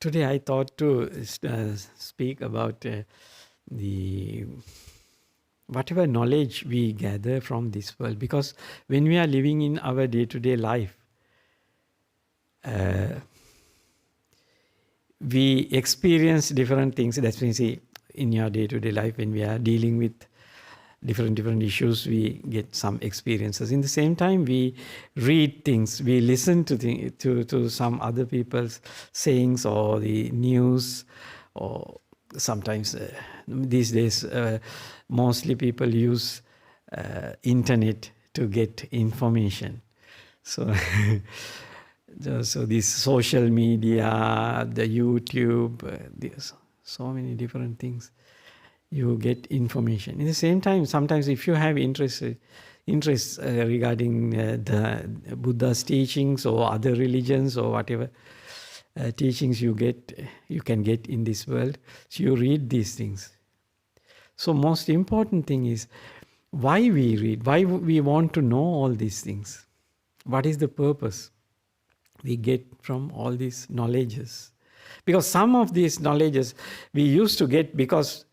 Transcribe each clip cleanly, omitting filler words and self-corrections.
Today I thought to speak about the whatever knowledge we gather from this world, because when we are living in our day-to-day life, we experience different things. That's when you see in your day-to-day life, when we are dealing with different issues, we get some experiences. In the same time, we read things, we listen to some other people's sayings or the news, or sometimes these days mostly people use internet to get information. So so this social media, the YouTube, there's so many different things. You get information. In the same time, sometimes if you have interests regarding the Buddha's teachings or other religions or whatever teachings you can get in this world, so you read these things. So most important thing is why we read, why we want to know all these things. What is the purpose we get from all these knowledges? Because some of these knowledges we used to get because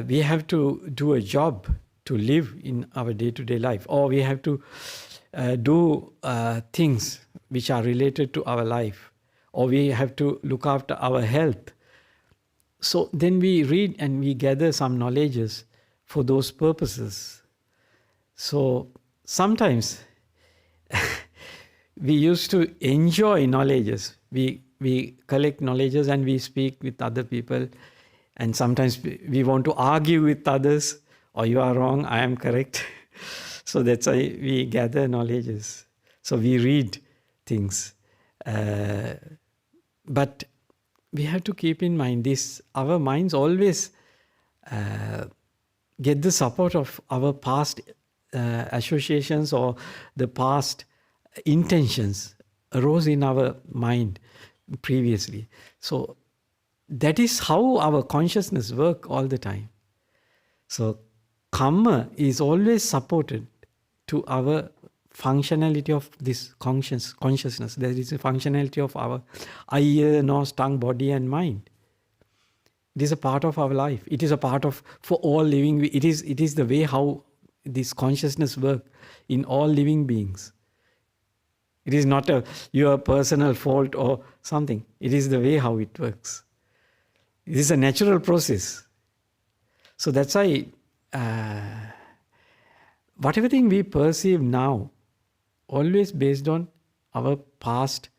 we have to do a job to live in our day-to-day life, or we have to do things which are related to our life, or we have to look after our health. So then we read and we gather some knowledges for those purposes. So sometimes we used to enjoy knowledges. We collect knowledges and we speak with other people. And sometimes we want to argue with others, or you are wrong, I am correct. So that's why we gather knowledges. So we read things. But we have to keep in mind this, our minds always get the support of our past associations or the past intentions arose in our mind previously. So that is how our consciousness works all the time. So karma is always supported to our functionality of this consciousness. There is a functionality of our eye, ear, nose, tongue, body and mind. It is a part of our life. It is a part of, for all living, it is the way how this consciousness works in all living beings. It is not your personal fault or something. It is the way how it works. It is a natural process. So that's why whatever thing we perceive now, always based on our past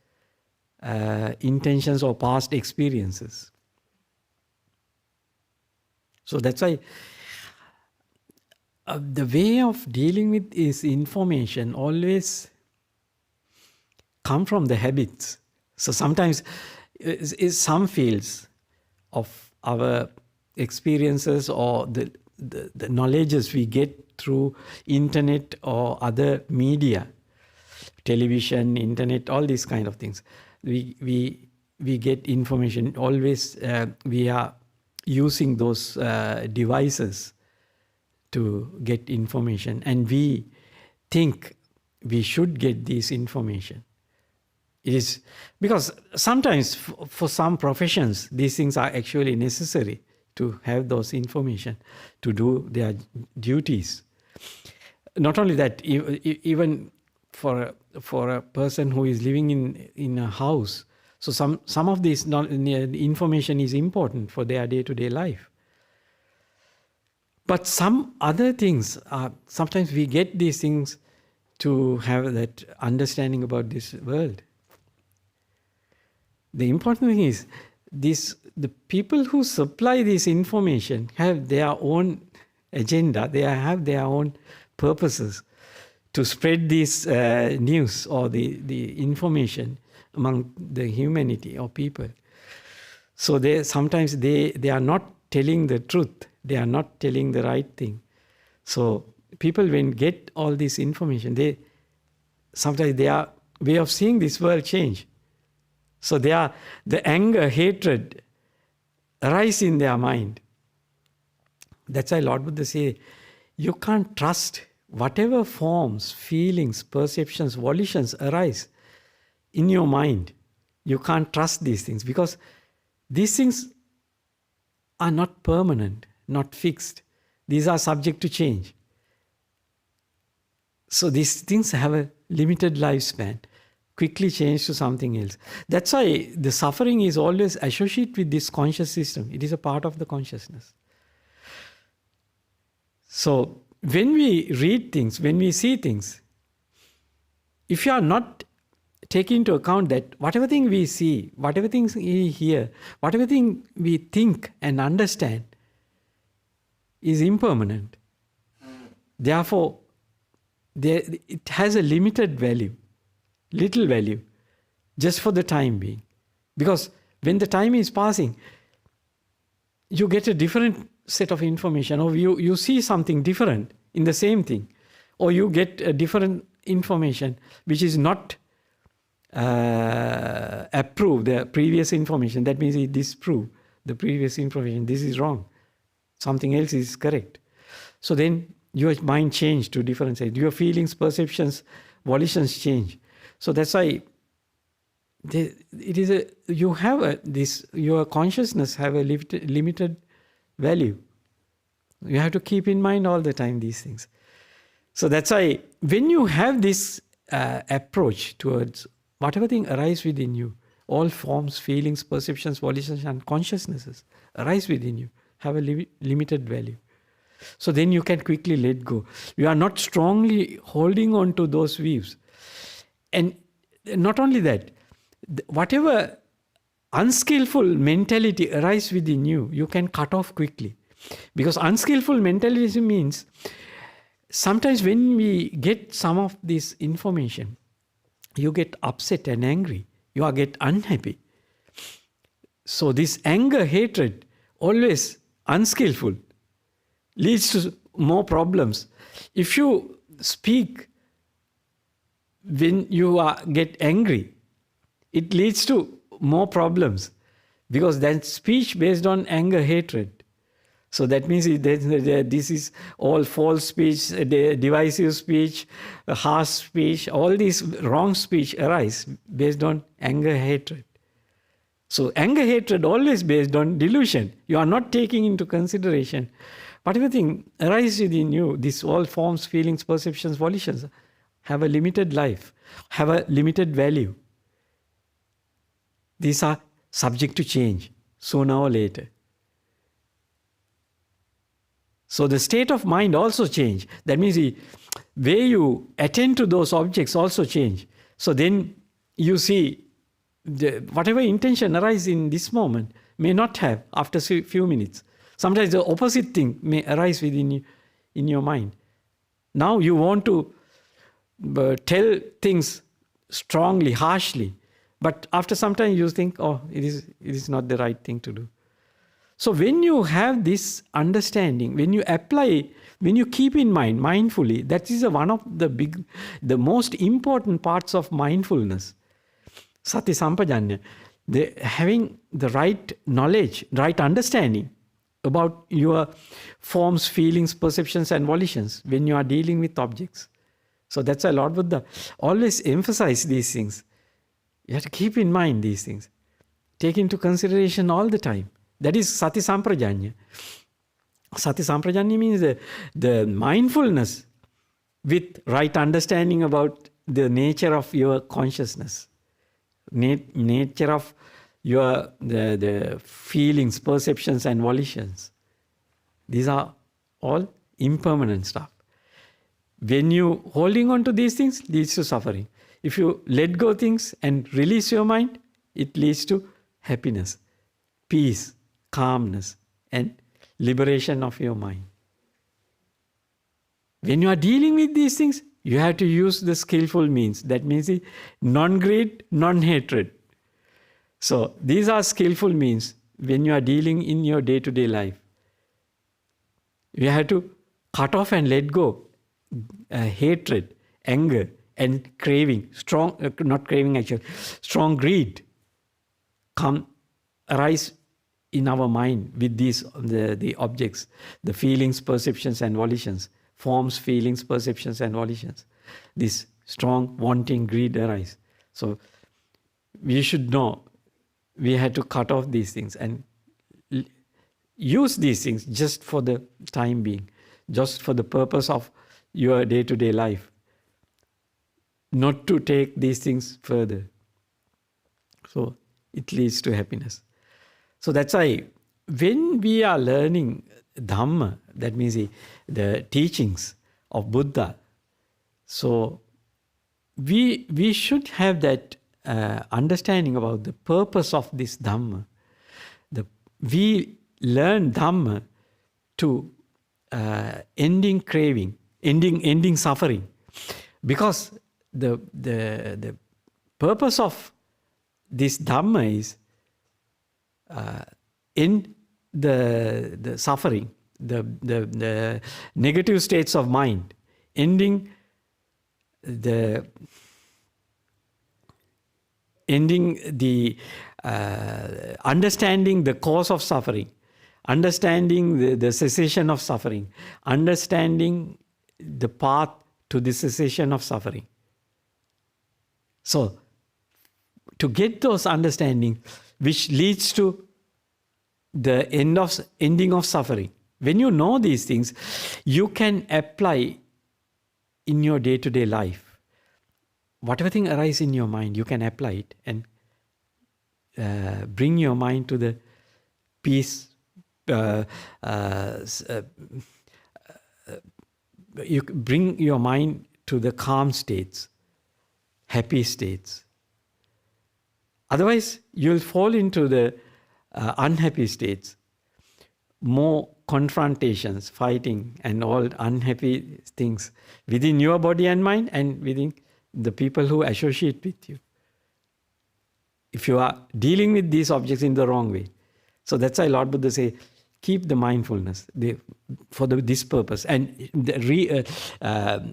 intentions or past experiences. So that's why the way of dealing with is information always come from the habits. So sometimes is some fields of our experiences or the knowledges we get through internet or other media, television, internet, all these kind of things. We get information. Always we are using those devices to get information, and we think we should get this information. It is because sometimes for some professions, these things are actually necessary to have those information to do their duties. Not only that, even for a person who is living in a house, so some of this information is important for their day-to-day life. But some other things sometimes we get these things to have that understanding about this world. The important thing is the people who supply this information have their own agenda, they have their own purposes to spread this news or the information among the humanity or people. So sometimes they are not telling the truth, they are not telling the right thing. So people when get all this information, sometimes their way of seeing this world change. So the anger, hatred arise in their mind. That's why Lord Buddha say, you can't trust whatever forms, feelings, perceptions, volitions arise in your mind. You can't trust these things because these things are not permanent, not fixed. These are subject to change. So these things have a limited lifespan, quickly change to something else. That's why the suffering is always associated with this conscious system. It is a part of the consciousness. So when we read things, when we see things, if you are not taking into account that whatever thing we see, whatever things we hear, whatever thing we think and understand is impermanent. Therefore, it has a limited value, little value, just for the time being. Because when the time is passing, you get a different set of information, or you see something different in the same thing, or you get a different information which is not approve the previous information. That means it disprove the previous information. This is wrong. Something else is correct. So then your mind change to different sides. Your feelings, perceptions, volitions change. So that's why your consciousness have a limited value. You have to keep in mind all the time these things. So that's why when you have this approach towards whatever thing arises within you, all forms, feelings, perceptions, volitions, and consciousnesses arise within you, have a limited value. So then you can quickly let go. You are not strongly holding on to those views. And not only that, whatever unskillful mentality arises within you, you can cut off quickly. Because unskillful mentality means sometimes when we get some of this information, you get upset and angry. You get unhappy. So this anger, hatred, always unskillful, leads to more problems. If you speak when you get angry, it leads to more problems because that speech based on anger, hatred. So that means this is all false speech, divisive speech, harsh speech, all these wrong speech arise based on anger, hatred. So anger, hatred always based on delusion. You are not taking into consideration whatever thing arises within you, these all forms, feelings, perceptions, volitions, have a limited life, have a limited value. These are subject to change sooner or later. So the state of mind also change. That means the way you attend to those objects also change. So then you see whatever intention arises in this moment may not have after a few minutes. Sometimes the opposite thing may arise within you, in your mind. Now you want to tell things strongly, harshly, but after some time you think, oh, it is not the right thing to do. So when you have this understanding, when you apply, when you keep in mind mindfully, that is one of the most important parts of mindfulness. Sati Sampajanya, having the right knowledge, right understanding about your forms, feelings, perceptions, and volitions when you are dealing with objects. So that's why Lord Buddha always emphasizes these things. You have to keep in mind these things. Take into consideration all the time. That is Sati Samprajanya. Sati Samprajanya means the mindfulness with right understanding about the nature of your consciousness, nature of your the feelings, perceptions, and volitions. These are all impermanent stuff. When you holding on to these things, leads to suffering. If you let go things and release your mind, it leads to happiness, peace, calmness, and liberation of your mind. When you are dealing with these things, you have to use the skillful means. That means non-greed, non-hatred. So these are skillful means when you are dealing in your day-to-day life. You have to cut off and let go hatred, anger, and craving. Not craving actually, strong greed arise in our mind with these the objects, the feelings, perceptions, and volitions. Forms, feelings, perceptions, and volitions. This strong wanting, greed arise. So we should know we had to cut off these things and use these things just for the time being, just for the purpose of your day-to-day life, not to take these things further. So it leads to happiness. So that's why when we are learning Dhamma, that means the teachings of Buddha, so we should have that understanding about the purpose of this Dhamma. We learn Dhamma to ending craving, ending suffering, because the purpose of this Dhamma is end the suffering, the negative states of mind, ending the understanding the cause of suffering, understanding the cessation of suffering, understanding the path to the cessation of suffering. So, to get those understanding, which leads to the ending of suffering. When you know these things, you can apply in your day-to-day life. Whatever thing arises in your mind, you can apply it and bring your mind to the peace. You bring your mind to the calm states, happy states. Otherwise, you'll fall into the unhappy states, more confrontations, fighting, and all unhappy things within your body and mind and within the people who associate with you. If you are dealing with these objects in the wrong way. So that's why Lord Buddha say, keep the mindfulness for this purpose and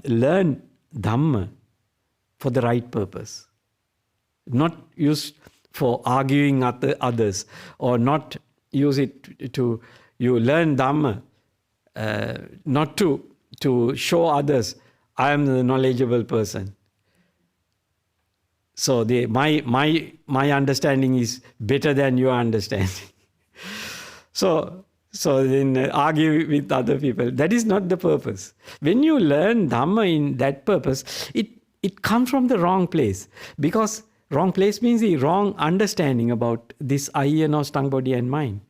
learn Dhamma for the right purpose. Not used for arguing others, or not use it to, you learn Dhamma not to show others, I am the knowledgeable person. So my understanding is better than your understanding. So then argue with other people. That is not the purpose. When you learn Dhamma in that purpose, it comes from the wrong place. Because wrong place means the wrong understanding about this I, nose, tongue, body and mind.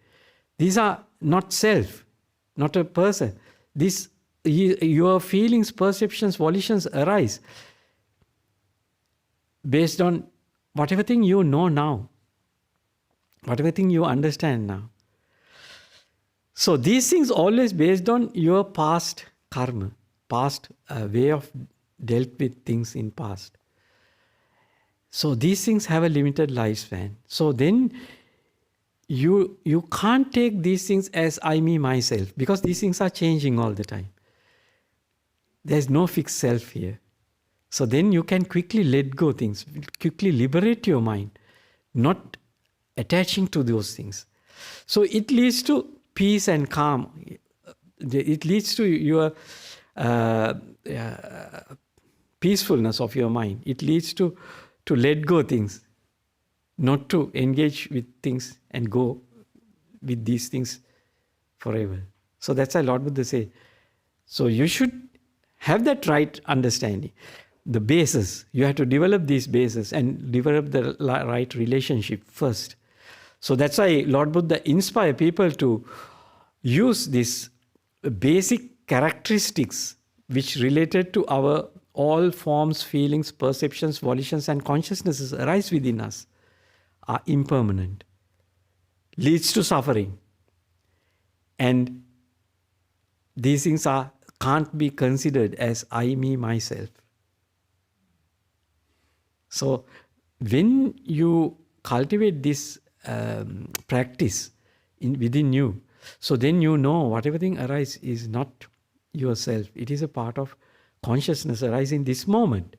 These are not self, not a person. Your feelings, perceptions, volitions arise based on whatever thing you know now, whatever thing you understand now. So these things always based on your past karma, past way of dealt with things in past. So these things have a limited lifespan. So then you can't take these things as I, me, myself, because these things are changing all the time. There's no fixed self here. So then you can quickly let go things, quickly liberate your mind, not attaching to those things. So it leads to peace and calm. It leads to your peacefulness of your mind. It leads to let go things, not to engage with things and go with these things forever. So that's why Lord Buddha say, so you should have that right understanding. The basis, you have to develop these bases and develop the right relationship first. So that's why Lord Buddha inspire people to use these basic characteristics which related to our all forms, feelings, perceptions, volitions and consciousnesses arise within us are impermanent, leads to suffering. And these things can't be considered as I, me, myself. So when you cultivate this practice within you, so then you know whatever thing arises is not yourself. It is a part of consciousness arising in this moment.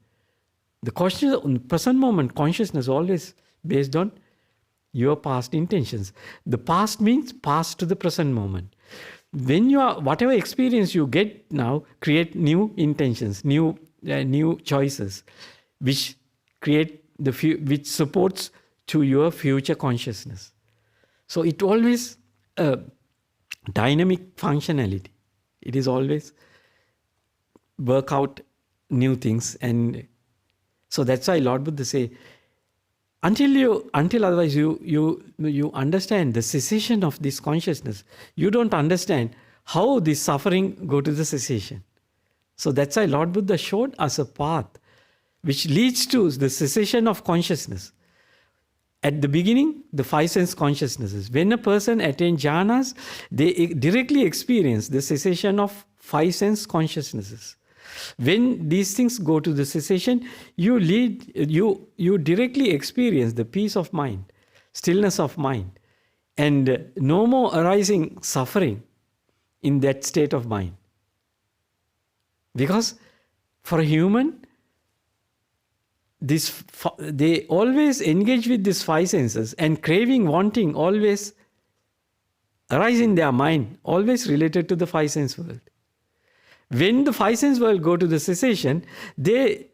The present moment consciousness always based on your past intentions. The past means past to the present moment. When whatever experience you get now, create new intentions, new choices, which create which supports to your future consciousness. So it always dynamic functionality. It is always work out new things. And so that's why Lord Buddha say, until otherwise you understand the cessation of this consciousness, you don't understand how this suffering go to the cessation. So that's why Lord Buddha showed us a path which leads to the cessation of consciousness. At the beginning, the five sense consciousnesses. When a person attains jhanas, they directly experience the cessation of five sense consciousnesses. When these things go to the cessation, you directly experience the peace of mind, stillness of mind, and no more arising suffering in that state of mind. Because for a human, they always engage with these five senses, and craving, wanting always arise in their mind, always related to the five sense world. When the five sense world go to the cessation, they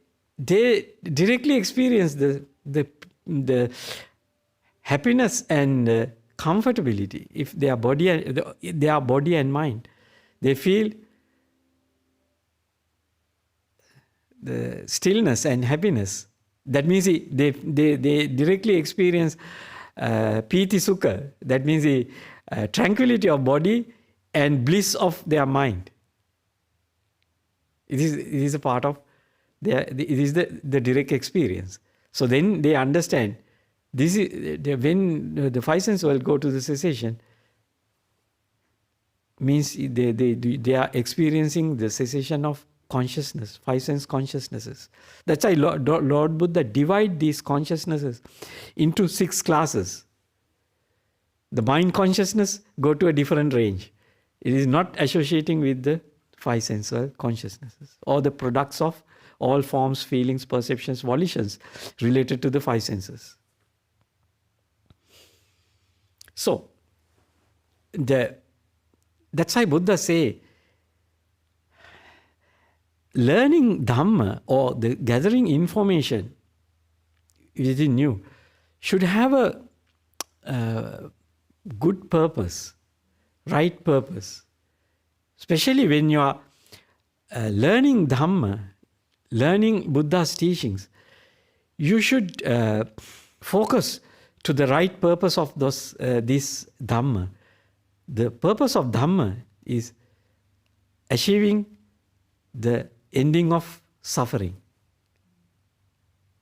directly experience the happiness and comfortability. If they are body and mind, they feel the stillness and happiness. That means they directly experience piti sukha. That means the tranquility of body and bliss of their mind. It is a part of it is the direct experience. So then they understand this is when the five sense world go to the cessation, means they are experiencing the cessation of consciousness, five sense consciousnesses. That's why Lord Buddha divide these consciousnesses into 6 classes. The mind consciousness go to a different range. It is not associating with the five sensual consciousnesses or the products of all forms, feelings, perceptions, volitions related to the five senses. So, that's why Buddha say, learning Dhamma or the gathering information within you should have a good purpose, right purpose. Especially when you are learning Dhamma, learning Buddha's teachings, you should focus to the right purpose of this Dhamma. The purpose of Dhamma is achieving the ending of suffering.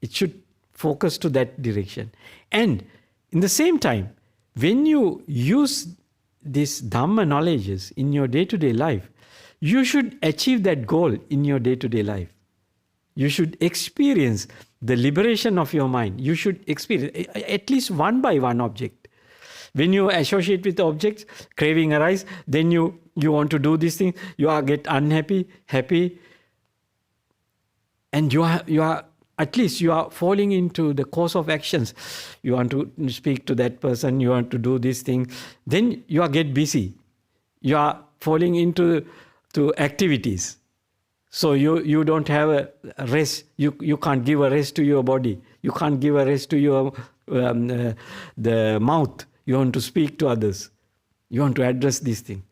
It should focus to that direction. And in the same time, when you use these Dhamma knowledges in your day-to-day life, you should achieve that goal in your day-to-day life. You should experience the liberation of your mind. You should experience at least one by one object. When you associate with objects, craving arise, then you want to do this thing, get unhappy, happy, and you are at least you are falling into the course of actions. You want to speak to that person, you want to do this thing, then you get busy. You are falling into activities. So you don't have a rest. You can't give a rest to your body. You can't give a rest to your the mouth. You want to speak to others. You want to address this thing.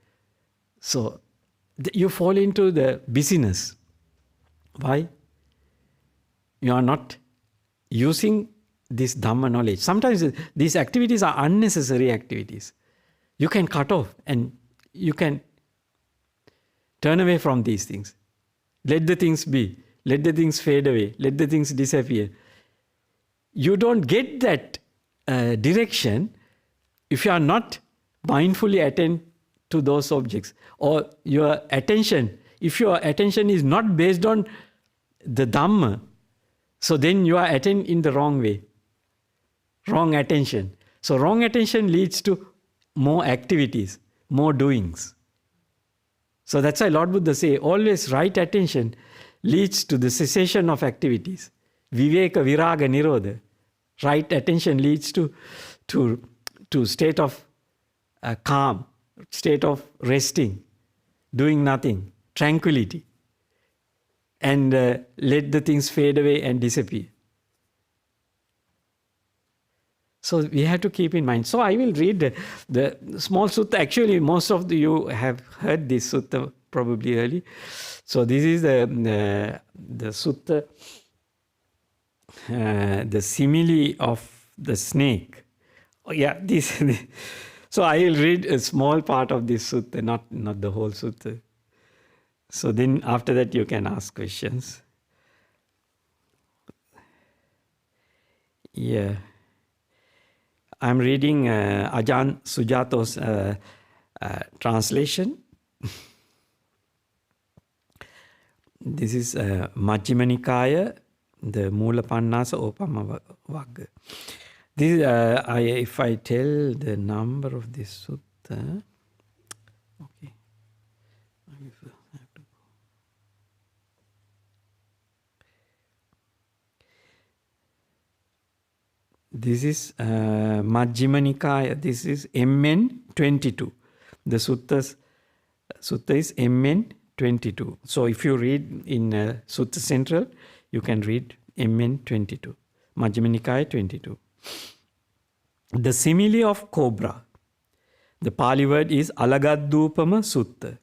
So you fall into the busyness. Why? You are not using this Dhamma knowledge. Sometimes these activities are unnecessary activities. You can cut off and you can turn away from these things. Let the things be. Let the things fade away. Let the things disappear. You don't get that direction if you are not mindfully attend to those objects. Or your attention, if your attention is not based on the Dhamma, so then you are attend in the wrong way. Wrong attention. So wrong attention leads to more activities, more doings. So that's why Lord Buddha say, always right attention leads to the cessation of activities. Viveka, viraga, nirodha. Right attention leads to state of calm, state of resting, doing nothing, tranquility. And let the things fade away and disappear. So we have to keep in mind. So I will read the small sutta. Actually, most of you have heard this sutta probably early. So this is the sutta, the simile of the snake. Oh, yeah, this. So I will read a small part of this sutta, not the whole sutta. So then after that you can ask questions. Yeah. I'm reading Ajahn Sujato's translation. This is Majjhima Nikaya, the Mula Pannasa Opama Vagga. This if I tell the number of this sutta, okay. This is Majjhima Nikaya. This is MN 22. The sutta is MN 22. So if you read in Sutta Central, you can read MN 22. Majjhima Nikaya 22. The simile of cobra. The Pali word is Alagaddupama Sutta.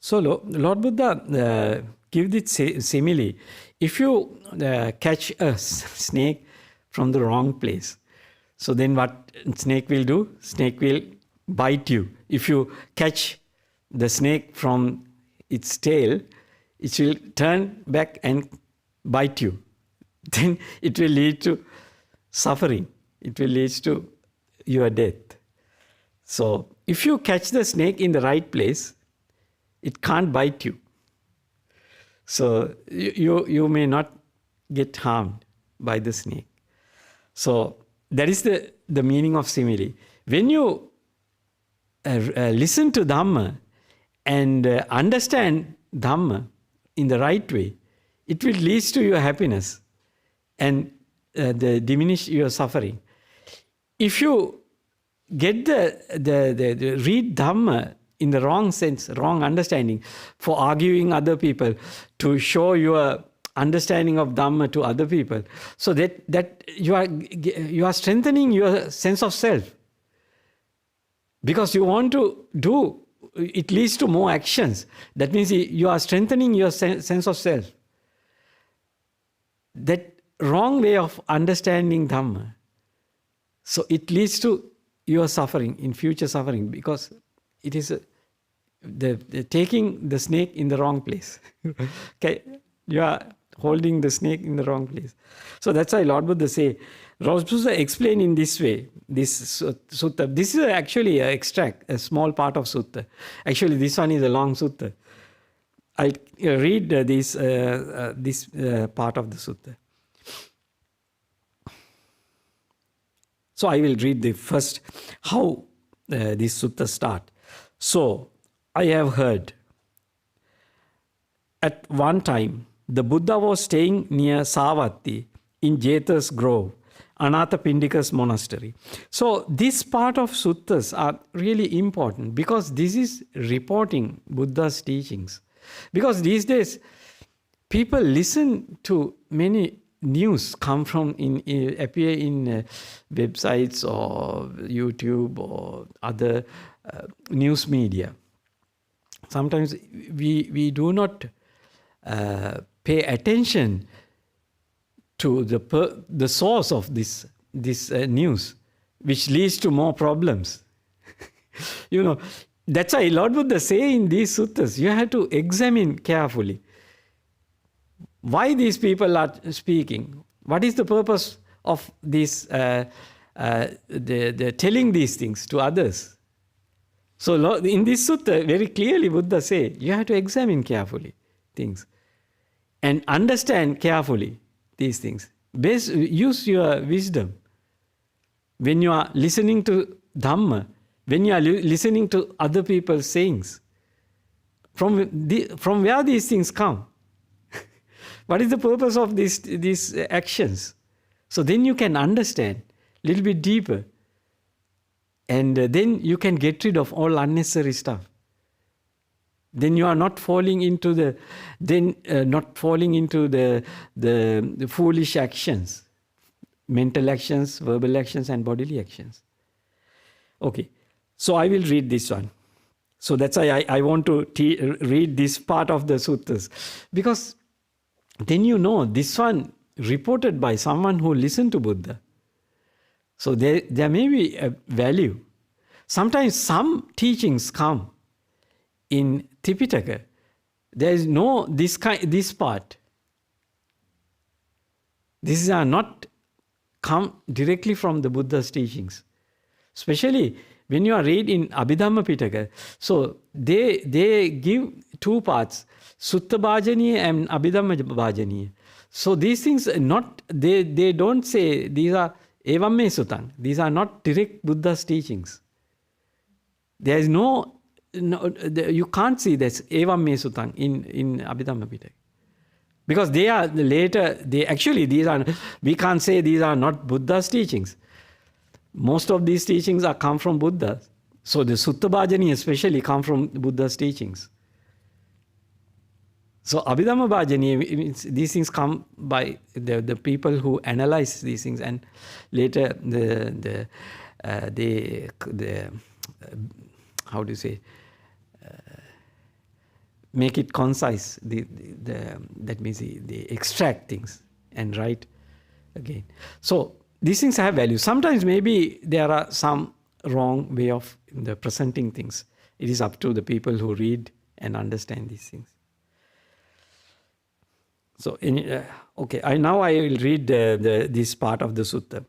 So Lord Buddha give this simile. If you catch a snake from the wrong place, so then what snake will do? Snake will bite you. If you catch the snake from its tail, it will turn back and bite you. Then it will lead to suffering. It will lead to your death. So if you catch the snake in the right place, it can't bite you. So you may not get harmed by the snake. So that is the meaning of simile. When you listen to Dhamma and understand Dhamma in the right way, it will lead to your happiness and diminish your suffering. If you get the read Dhamma in the wrong sense, wrong understanding, for arguing other people, to show your understanding of Dhamma to other people, so that you are strengthening your sense of self. Because you want to do, it leads to more actions. That means you are strengthening your sense of self. That wrong way of understanding Dhamma, so it leads to your suffering, in future suffering, because it is the taking the snake in the wrong place. Okay, you are holding the snake in the wrong place. So that's why Lord Buddha say, Lord Buddha explain in this way, this sutta. This is actually an extract, a small part of sutta. Actually, this one is a long sutta. I'll read this part of the sutta. So I will read the first, how this sutta start. So, I have heard, at one time, the Buddha was staying near Savatthi in Jeta's Grove, Anathapindika's monastery. So, this part of suttas are really important because this is reporting Buddha's teachings. Because these days, people listen to many news come from appear in websites or YouTube or other news media. Sometimes we do not pay attention to the source of this news, which leads to more problems. That's why Lord Buddha say in these suttas, you have to examine carefully why these people are speaking. What is the purpose of this? The telling these things to others. So in this sutta, very clearly Buddha say, you have to examine carefully things and understand carefully these things. Use your wisdom. When you are listening to Dhamma, when you are listening to other people's sayings, from where these things come? What is the purpose of these actions? So then you can understand a little bit deeper. And then you can get rid of all unnecessary stuff. then you are not falling into the foolish actions, mental actions, verbal actions, and bodily actions. Okay, so I will read this one. So that's why I want to read this part of the suttas, because then you know this one reported by someone who listened to Buddha. So there may be a value. Sometimes some teachings come in Tipitaka. There is no this part. These are not come directly from the Buddha's teachings. Especially when you are reading Abhidhamma Pitaka. So they give two parts, Sutta Bhajaniya and Abhidhamma Bhajaniya. So these things they don't say these are Evam Me Sutang. These are not direct Buddha's teachings. There is no you can't see this Evam Me Sutang in Abhidhamma Pitaka. Because they are later, we can't say these are not Buddha's teachings. Most of these teachings come from Buddha. So the Sutta Bhajani especially come from Buddha's teachings. So Abhidhamma Bhajani, these things come by the people who analyze these things, and later how do you say, make it concise. That means they extract things and write again. So these things have value. Sometimes maybe there are some wrong way of presenting things. It is up to the people who read and understand these things. So, now I will read this part of the sutta.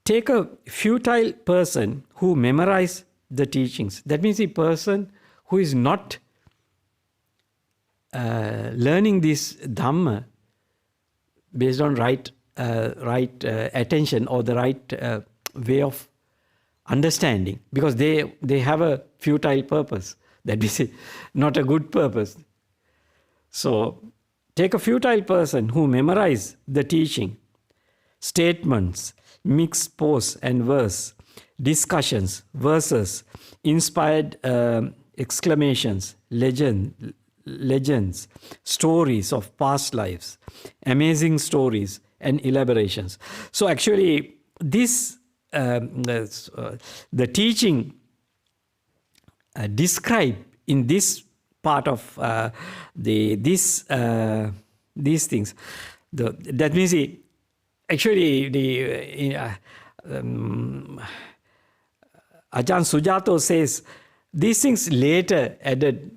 Take a futile person who memorize the teachings. That means a person who is not learning this Dhamma based on right attention or the right way of understanding, because they have a futile purpose. That is not a good purpose. So, take a futile person who memorize the teaching, statements, mixed prose and verse, discussions, verses, inspired exclamations, legends, stories of past lives, amazing stories and elaborations. So actually this the teaching described in this part of these things. That means Ajahn Sujato says these things later added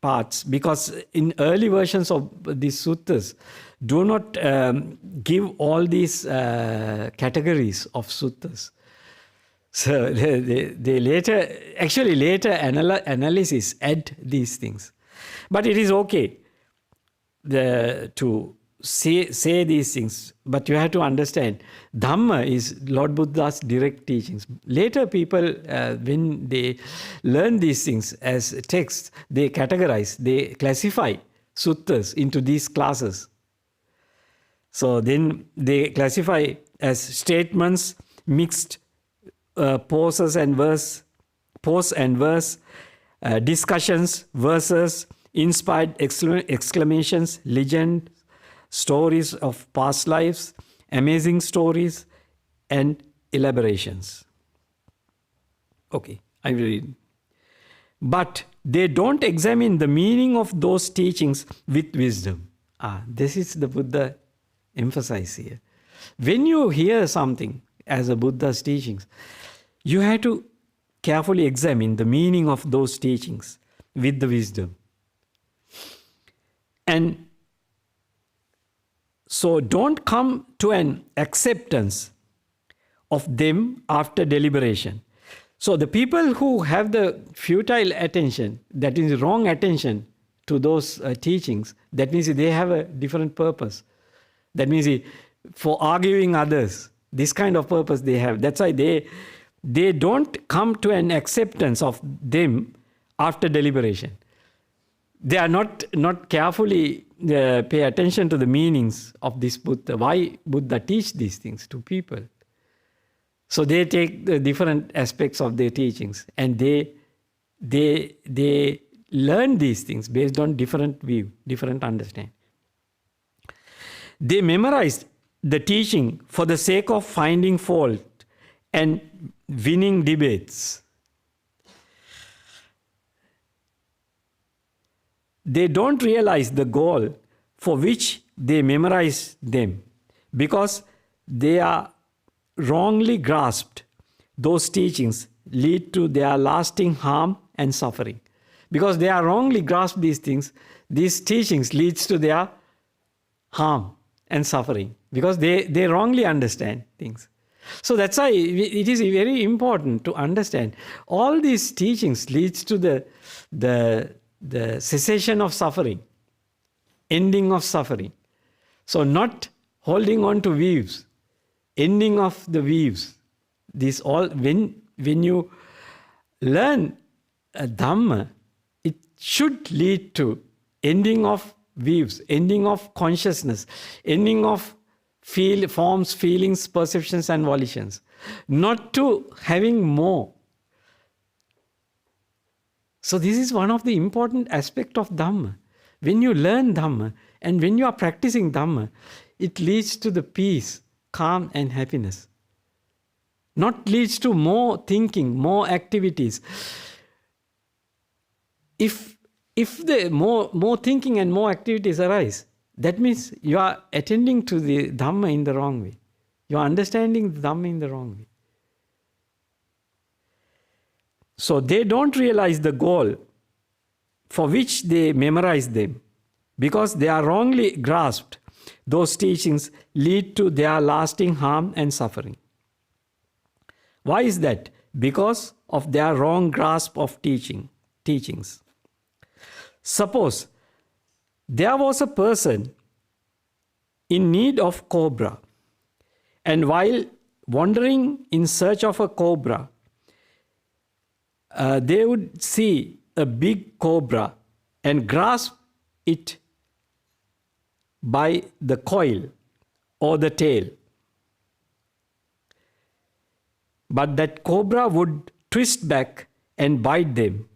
parts, because in early versions of these suttas do not give all these categories of suttas. So they later analysis add these things. But it is okay to say these things, but you have to understand Dhamma is Lord Buddha's direct teachings. Later people, when they learn these things as texts, they categorize, they classify suttas into these classes. So then they classify as statements, mixed prose and verse, discussions, verses, inspired exclamations, legend, stories of past lives, amazing stories, and elaborations. Okay, I will read. But they don't examine the meaning of those teachings with wisdom. This is the Buddha emphasize here. When you hear something as a Buddha's teachings, you have to carefully examine the meaning of those teachings with the wisdom. And so don't come to an acceptance of them after deliberation. So the people who have the futile attention, that is wrong attention to those teachings, that means they have a different purpose. That means for arguing others, this kind of purpose they have. That's why they don't come to an acceptance of them after deliberation. They are not carefully pay attention to the meanings of this Buddha. Why Buddha teach these things to people? So they take the different aspects of their teachings and they learn these things based on different view, different understanding. They memorized the teaching for the sake of finding fault and winning debates. They don't realize the goal for which they memorize them, because they are wrongly grasped. Those teachings lead to their lasting harm and suffering. Because they are wrongly grasped these things, these teachings leads to their harm and suffering, because they wrongly understand things. So that's why it is very important to understand all these teachings leads to the cessation of suffering, ending of suffering. So not holding on to weaves, ending of the weaves. This all, when you learn Dhamma, it should lead to ending of weaves, ending of consciousness, ending of forms, feelings, perceptions and volitions. Not to having more. So this is one of the important aspects of Dhamma. When you learn Dhamma and when you are practicing Dhamma, it leads to the peace, calm and happiness. Not leads to more thinking, more activities. If the more thinking and more activities arise, that means you are attending to the Dhamma in the wrong way. You are understanding the Dhamma in the wrong way. So they don't realize the goal for which they memorize them, because they are wrongly grasped. Those teachings lead to their lasting harm and suffering. Why is that? Because of their wrong grasp of teachings. Suppose there was a person in need of cobra, and while wandering in search of a cobra, they would see a big cobra and grasp it by the coil or the tail. But that cobra would twist back and bite them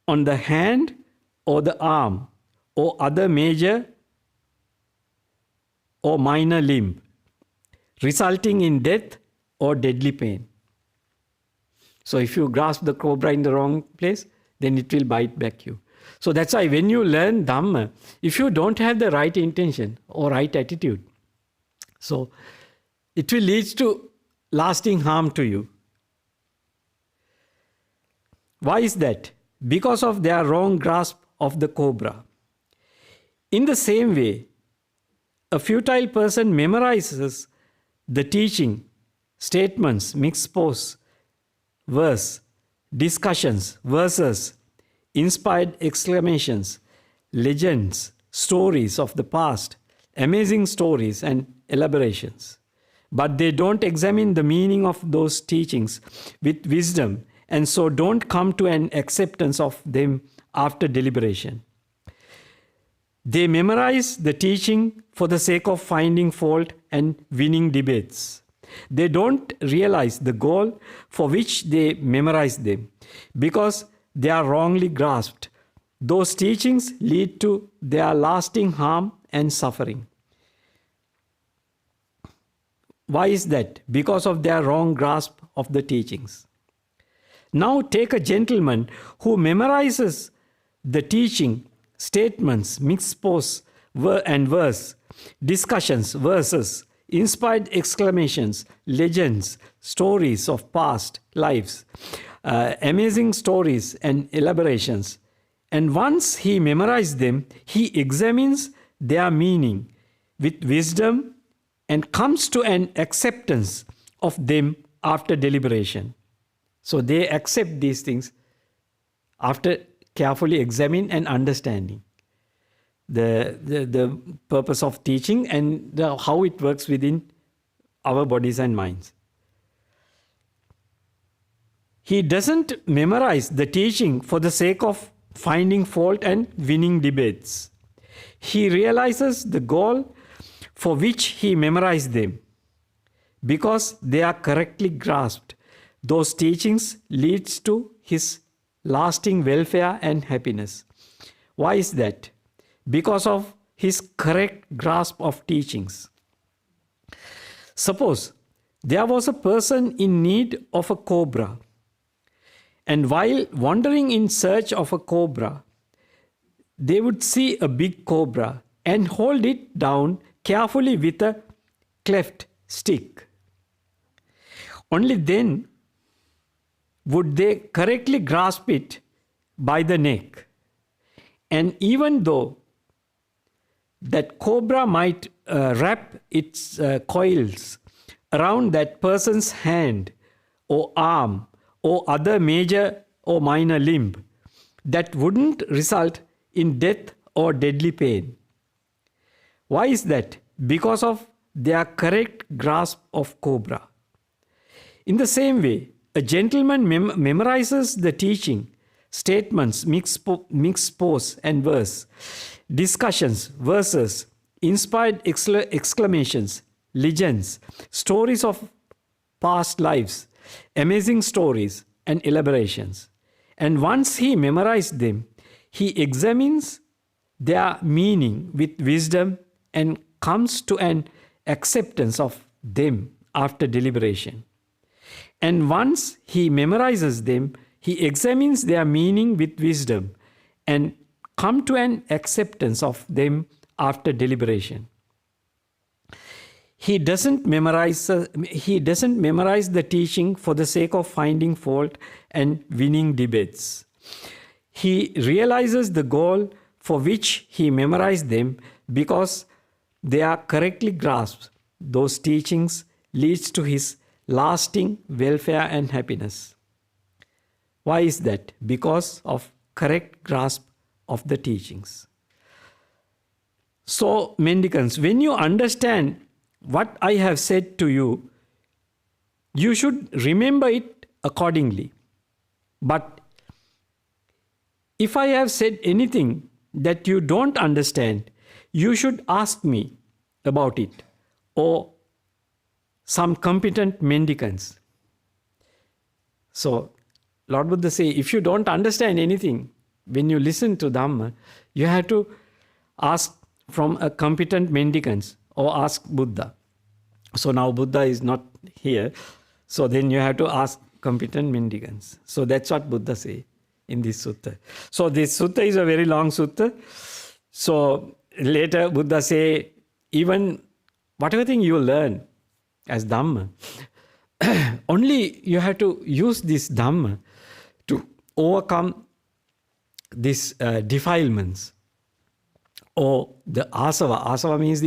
on the hand or the arm or other major or minor limb, resulting in death or deadly pain. So if you grasp the cobra in the wrong place, then it will bite back you. So that's why when you learn Dhamma, if you don't have the right intention or right attitude, so it will lead to lasting harm to you. Why is that? Because of their wrong grasp of the cobra. In the same way, a futile person memorizes the teaching, statements, mixed pose, verse, discussions, verses, inspired exclamations, legends, stories of the past, amazing stories and elaborations. But they don't examine the meaning of those teachings with wisdom, and so don't come to an acceptance of them after deliberation. They memorize the teaching for the sake of finding fault and winning debates. They don't realize the goal for which they memorize them, because they are wrongly grasped. Those teachings lead to their lasting harm and suffering. Why is that? Because of their wrong grasp of the teachings. Now take a gentleman who memorizes the teaching, statements, mixed pose and verse, discussions, verses, inspired exclamations, legends, stories of past lives, amazing stories and elaborations. And once he memorizes them, he examines their meaning with wisdom and comes to an acceptance of them after deliberation. So they accept these things after carefully examining and understanding the purpose of teaching and how it works within our bodies and minds. He doesn't memorize the teaching for the sake of finding fault and winning debates. He realizes the goal for which he memorized them. Because they are correctly grasped, those teachings leads to his lasting welfare and happiness. Why is that? Because of his correct grasp of teachings. Suppose there was a person in need of a cobra, and while wandering in search of a cobra, they would see a big cobra and hold it down carefully with a cleft stick. Only then would they correctly grasp it by the neck. And even though that cobra might wrap its coils around that person's hand or arm or other major or minor limb, that wouldn't result in death or deadly pain. Why is that? Because of their correct grasp of cobra. In the same way, a gentleman memorizes the teaching, statements, mixed pose and verse, discussions, verses, inspired exclamations, legends, stories of past lives, amazing stories and elaborations. And once he memorized them, he examines their meaning with wisdom and comes to an acceptance of them after deliberation. And once he memorizes them, he examines their meaning with wisdom and come to an acceptance of them after deliberation. He doesn't memorize the teaching for the sake of finding fault and winning debates. He realizes the goal for which he memorized them because they are correctly grasped. Those teachings leads to his lasting welfare and happiness. Why is that? Because of correct grasp of the teachings. So, mendicants, when you understand what I have said to you, you should remember it accordingly. But if I have said anything that you don't understand, you should ask me about it or some competent mendicants. So, Lord Buddha say, if you don't understand anything, when you listen to Dhamma, you have to ask from a competent mendicants or ask Buddha. So now Buddha is not here. So then you have to ask competent mendicants. So that's what Buddha say in this sutta. So this sutta is a very long sutta. So later Buddha say, even whatever thing you learn as Dhamma, only you have to use this Dhamma to overcome these defilements or the asava. Asava means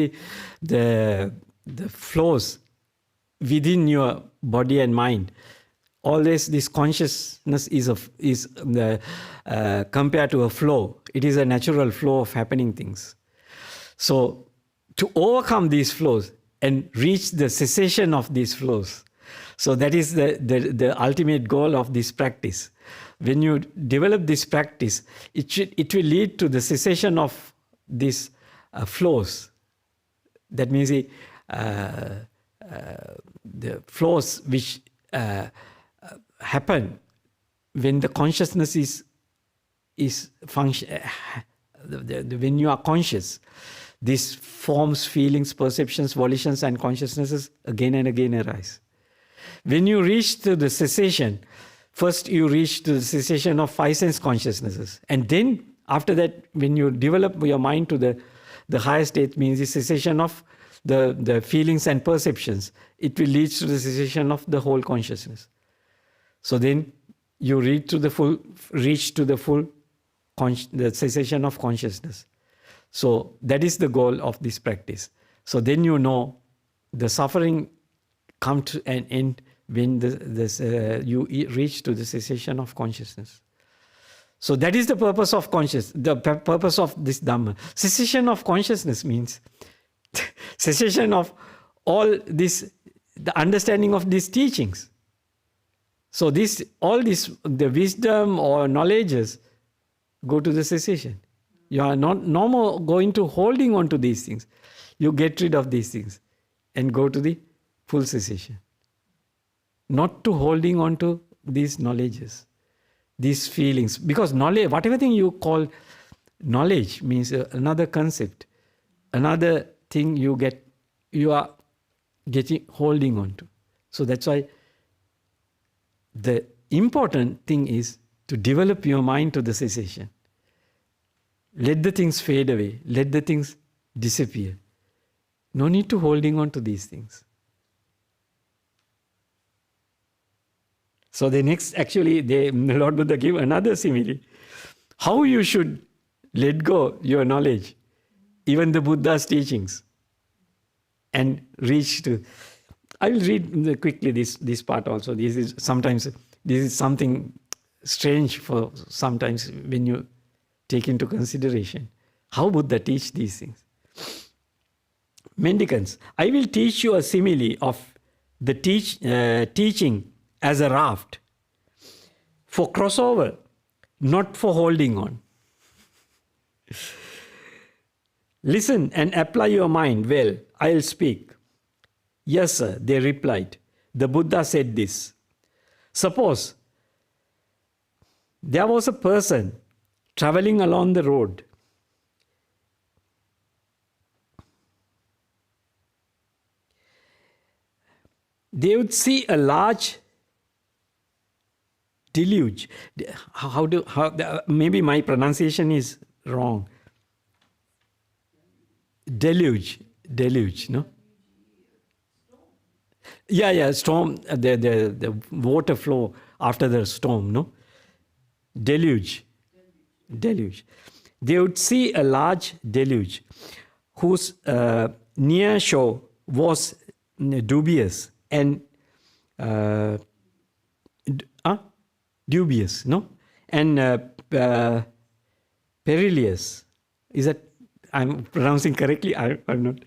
the flows within your body and mind. Always this consciousness is compared to a flow. It is a natural flow of happening things. So to overcome these flows and reach the cessation of these flows. So that is the ultimate goal of this practice. When you develop this practice, it will lead to the cessation of these flows. That means the flows which happen when the consciousness is function. When you are conscious, these forms, feelings, perceptions, volitions, and consciousnesses again and again arise. When you reach to the cessation, first you reach to the cessation of five sense consciousnesses, and then after that, when you develop your mind to the higher state, means the cessation of the feelings and perceptions, it will lead to the cessation of the whole consciousness. So then you reach to the full the cessation of consciousness. So that is the goal of this practice. So then you know the suffering come to an end when you reach to the cessation of consciousness. So that is the purpose of the purpose of this Dhamma. Cessation of consciousness means cessation of all this, the understanding of these teachings. So the wisdom or knowledges go to the cessation. You are not no more going to holding on to these things. You get rid of these things and go to the full cessation. Not to holding on to these knowledges. these feelings. Because knowledge, whatever thing you call knowledge, means another concept, another thing you are holding on to. So that's why the important thing is to develop your mind to the cessation. Let the things fade away. Let the things disappear. No need to holding on to these things. So the next, actually, the Lord Buddha gave another simile. How you should let go your knowledge, even the Buddha's teachings, and reach to... I will read quickly this part also. This is something strange for sometimes when you take into consideration how Buddha teach these things. Mendicants, I will teach you a simile of the teaching as a raft for crossover, not for holding on. Listen and apply your mind well. I'll speak. Yes, sir, they replied. The Buddha said this. Suppose there was a person traveling along the road. They would see a large deluge. Maybe my pronunciation is wrong. Deluge, no? Yeah, storm, the water flow after the storm, no? Deluge. They would see a large deluge whose near shore was dubious and dubious, no? And perilous. Is that, I'm pronouncing correctly? I'm not.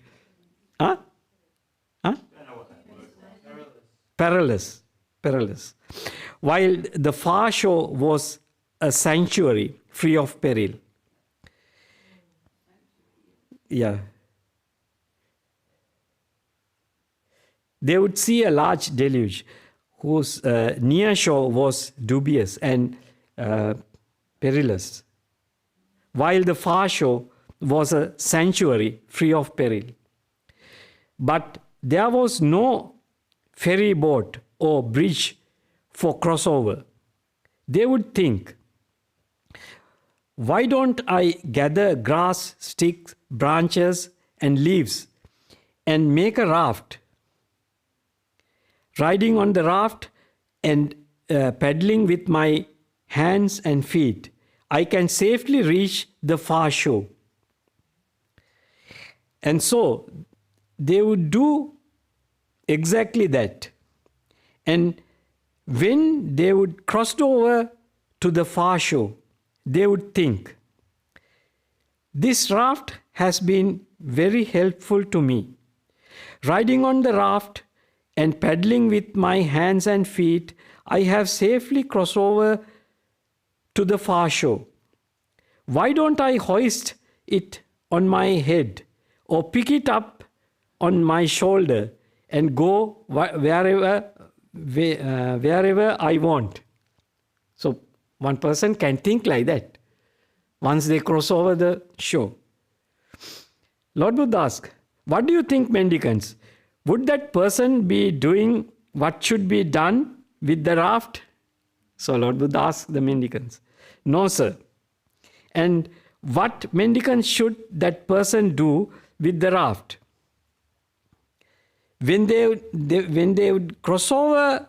Perilous. While the far shore was a sanctuary free of peril. Yeah. They would see a large deluge whose near shore was dubious and perilous, while the far shore was a sanctuary free of peril. But there was no ferry boat or bridge for crossover. They would think, why don't I gather grass, sticks, branches, and leaves and make a raft? Riding on the raft and paddling with my hands and feet, I can safely reach the far shore. And so they would do exactly that. And when they would cross over to the far shore, they would think, this raft has been very helpful to me. Riding on the raft and paddling with my hands and feet, I have safely crossed over to the far shore. Why don't I hoist it on my head or pick it up on my shoulder and go wherever I want? So one person can think like that once they cross over the shore. Lord Buddha asked, what do you think, mendicants? Would that person be doing what should be done with the raft? So Lord Buddha asked the mendicants. No, sir. And what mendicants should that person do with the raft? When they would cross over,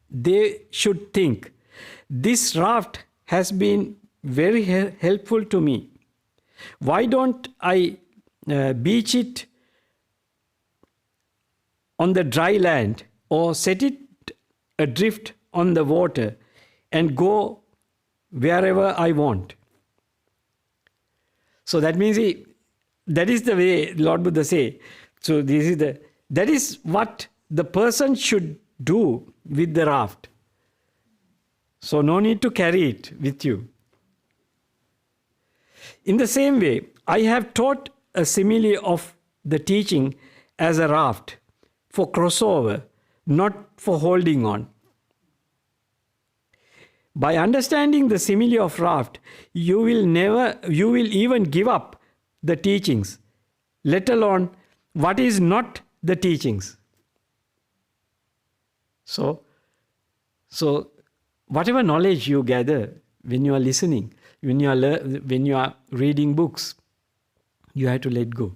they should think, this raft has been very helpful to me. Why don't I beach it on the dry land or set it adrift on the water and go wherever I want? So that means that is the way Lord Buddha say. So that is what the person should do with the raft. So no need to carry it with you. In the same way, I have taught a simile of the teaching as a raft for crossover, not for holding on. By understanding the simile of raft, you will even give up the teachings, let alone what is not the teachings. So whatever knowledge you gather when you are listening, when you are reading books, you have to let go.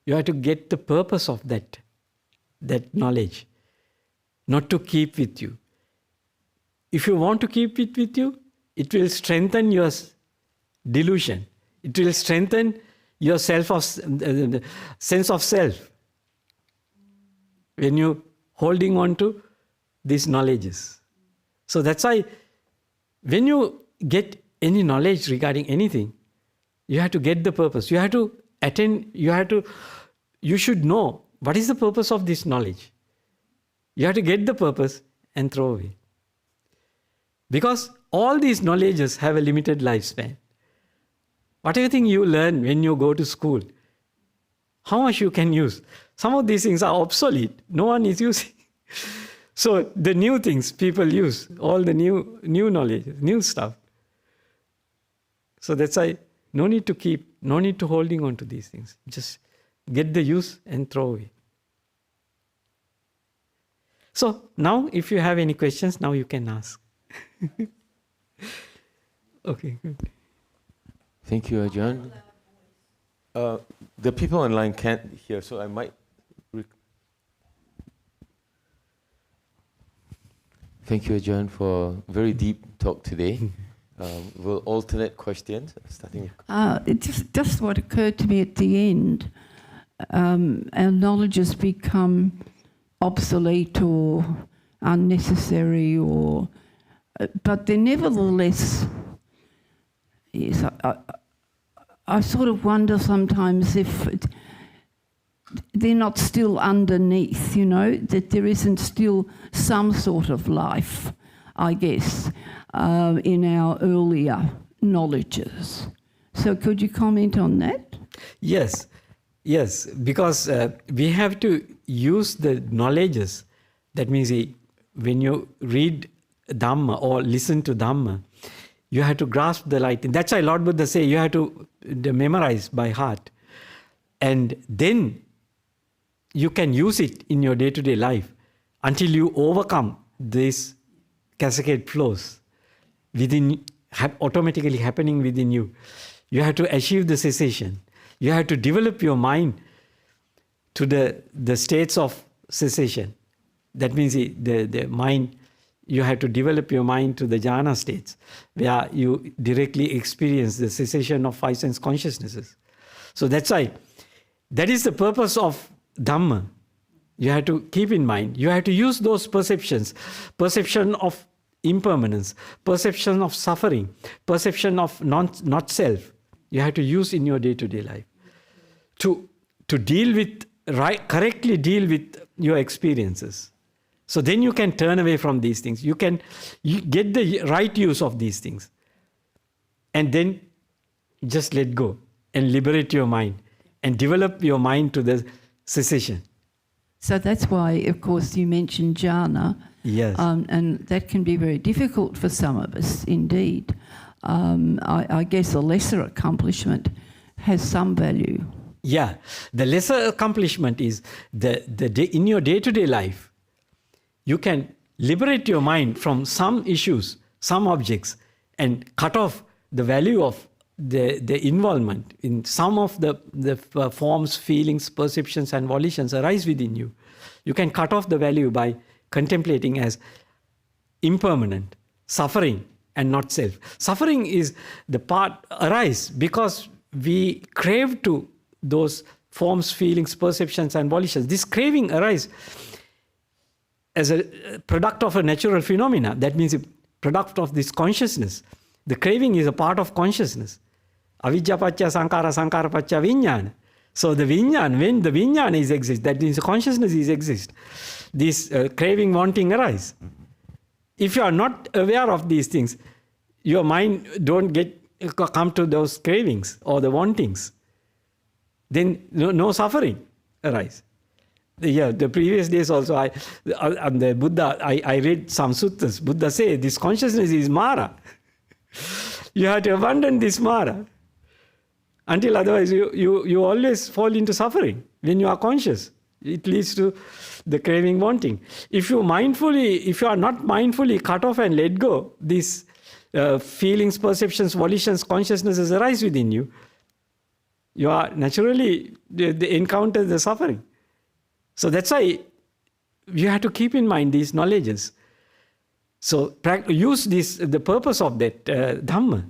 You have to get the purpose of that knowledge, not to keep with you. If you want to keep it with you, it will strengthen your delusion. It will strengthen your sense of self. When you holding on to these knowledges. So that's why when you get any knowledge regarding anything, you have to get the purpose. You have to attend, you should know what is the purpose of this knowledge. You have to get the purpose and throw away. Because all these knowledges have a limited lifespan. Whatever thing you learn when you go to school, how much you can use? Some of these things are obsolete. No one is using. So the new things people use, all the new knowledge, new stuff. So that's why no need to holding on to these things. Just get the use and throw away. So now if you have any questions, now you can ask. Okay, good. Thank you, Ajahn. The people online can't hear, so I might... Thank you, Ajahn, for a very deep talk today. We'll alternate questions, starting... Just what occurred to me at the end, our knowledge has become obsolete or unnecessary, but they're nevertheless... Yes, I sort of wonder sometimes if they're not still underneath, that there isn't still some sort of life, I guess, in our earlier knowledges. So could you comment on that? Yes, because we have to use the knowledges. That means when you read Dhamma or listen to Dhamma, you have to grasp the light. And that's why Lord Buddha say you have to memorize by heart. And then you can use it in your day-to-day life until you overcome these cascade flows within, automatically happening within you. You have to achieve the cessation. You have to develop your mind to the states of cessation. That means the mind, you have to develop your mind to the jhana states, where you directly experience the cessation of five sense consciousnesses. So that's why, that is the purpose of Dhamma. You have to keep in mind, you have to use those perceptions, perception of impermanence, perception of suffering, perception of not self. You have to use in your day-to-day life to deal with, correctly deal with your experiences. So then you can turn away from these things. You get the right use of these things. And then just let go and liberate your mind and develop your mind to the cessation. So that's why, of course, you mentioned jhana. Yes. And that can be very difficult for some of us, indeed. I guess a lesser accomplishment has some value. Yeah. The lesser accomplishment is in your day-to-day life, you can liberate your mind from some issues, some objects, and cut off the value of the involvement in some of the forms, feelings, perceptions, and volitions arise within you. You can cut off the value by contemplating as impermanent, suffering, and not self. Suffering is the part arise because we crave to those forms, feelings, perceptions, and volitions. This craving arise as a product of a natural phenomena. That means a product of this consciousness. The craving is a part of consciousness. Avijja pacca sankara, sankara pacca vijnana. So the vijnana, when the vijnana is exist, that means consciousness is exist. This craving, wanting arise. If you are not aware of these things, your mind don't come to those cravings or the wantings. Then no suffering arise. The previous days also, on the Buddha, I read some suttas. Buddha say this consciousness is Mara. You have to abandon this Mara. Until otherwise, you always fall into suffering when you are conscious. It leads to the craving, wanting. If you are not mindfully cut off and let go, these feelings, perceptions, volitions, consciousnesses arise within you. You are naturally they encounter the suffering. So that's why you have to keep in mind these knowledges. So use the purpose of that Dhamma.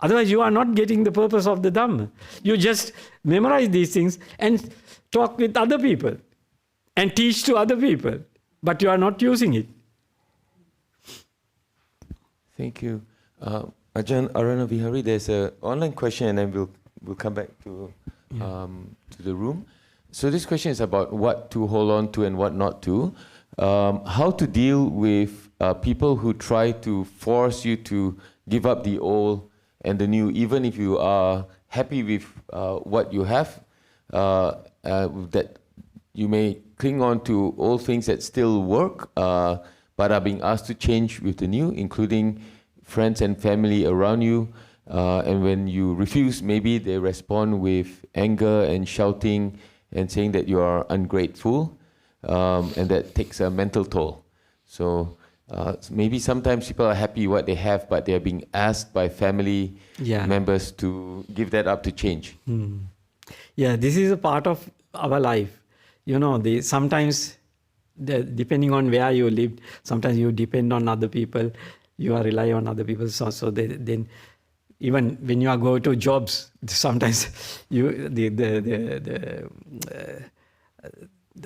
Otherwise, you are not getting the purpose of the Dhamma. You just memorize these things and talk with other people and teach to other people, but you are not using it. Thank you. Ajahn Aranavihari, there's an online question and then we'll come back to the room. So this question is about what to hold on to and what not to. How to deal with people who try to force you to give up the old and the new, even if you are happy with what you have, that you may cling on to old things that still work, but are being asked to change with the new, including friends and family around you. And when you refuse, maybe they respond with anger and shouting and saying that you are ungrateful, and that takes a mental toll. So maybe sometimes people are happy what they have, but they are being asked by family members to give that up to change. Yeah, this is a part of our life. Sometimes, depending on where you live, sometimes you depend on other people, you are rely on other people. So then, even when you are going to jobs, sometimes the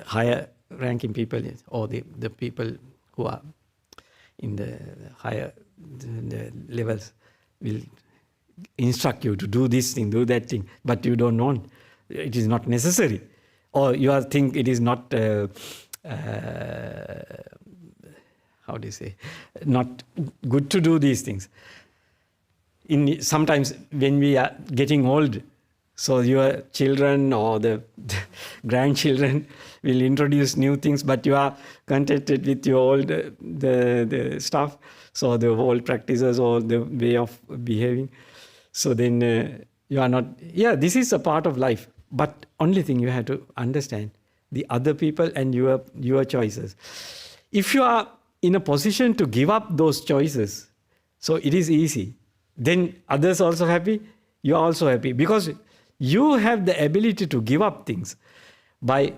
higher ranking people or the people who are in the higher the levels will instruct you to do this thing, do that thing, but you don't know. It is not necessary. Or you think it is not, not good to do these things. Sometimes when we are getting old, so your children or the grandchildren will introduce new things, but you are contented with your old the stuff, so the old practices or the way of behaving. So then you are not, this is a part of life. But only thing you have to understand, the other people and your choices. If you are in a position to give up those choices, so it is easy. Then others also happy, you are also happy. Because you have the ability to give up things by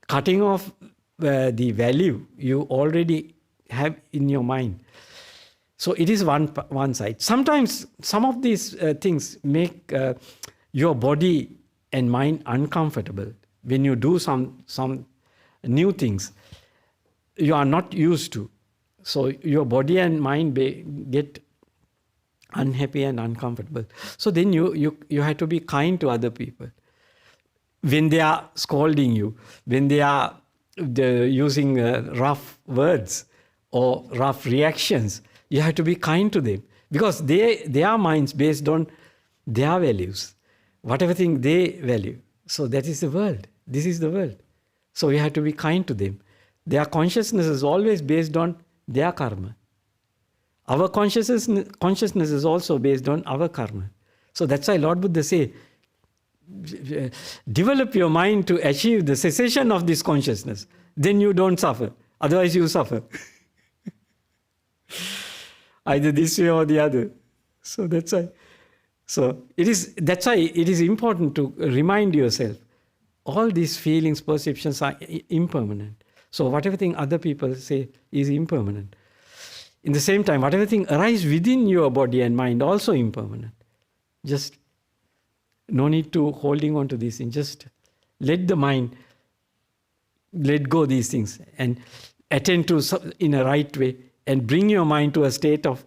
cutting off the value you already have in your mind. So it is one side. Sometimes some of these things make your body and mind uncomfortable. When you do some new things you are not used to. So your body and mind get unhappy and uncomfortable. So then you have to be kind to other people. When they are scolding you, when they are using rough words or rough reactions, you have to be kind to them. Because their minds based on their values. Whatever thing they value. So that is the world. This is the world. So you have to be kind to them. Their consciousness is always based on their karma. Our consciousness is also based on our karma. So that's why Lord Buddha say, develop your mind to achieve the cessation of this consciousness. Then you don't suffer. Otherwise you suffer. Either this way or the other. So that's why. That's why it is important to remind yourself, all these feelings, perceptions are impermanent. So whatever thing other people say is impermanent. In the same time, whatever thing arises within your body and mind also impermanent. Just no need to holding on to these things. Just let the mind let go these things and attend to in a right way and bring your mind to a state of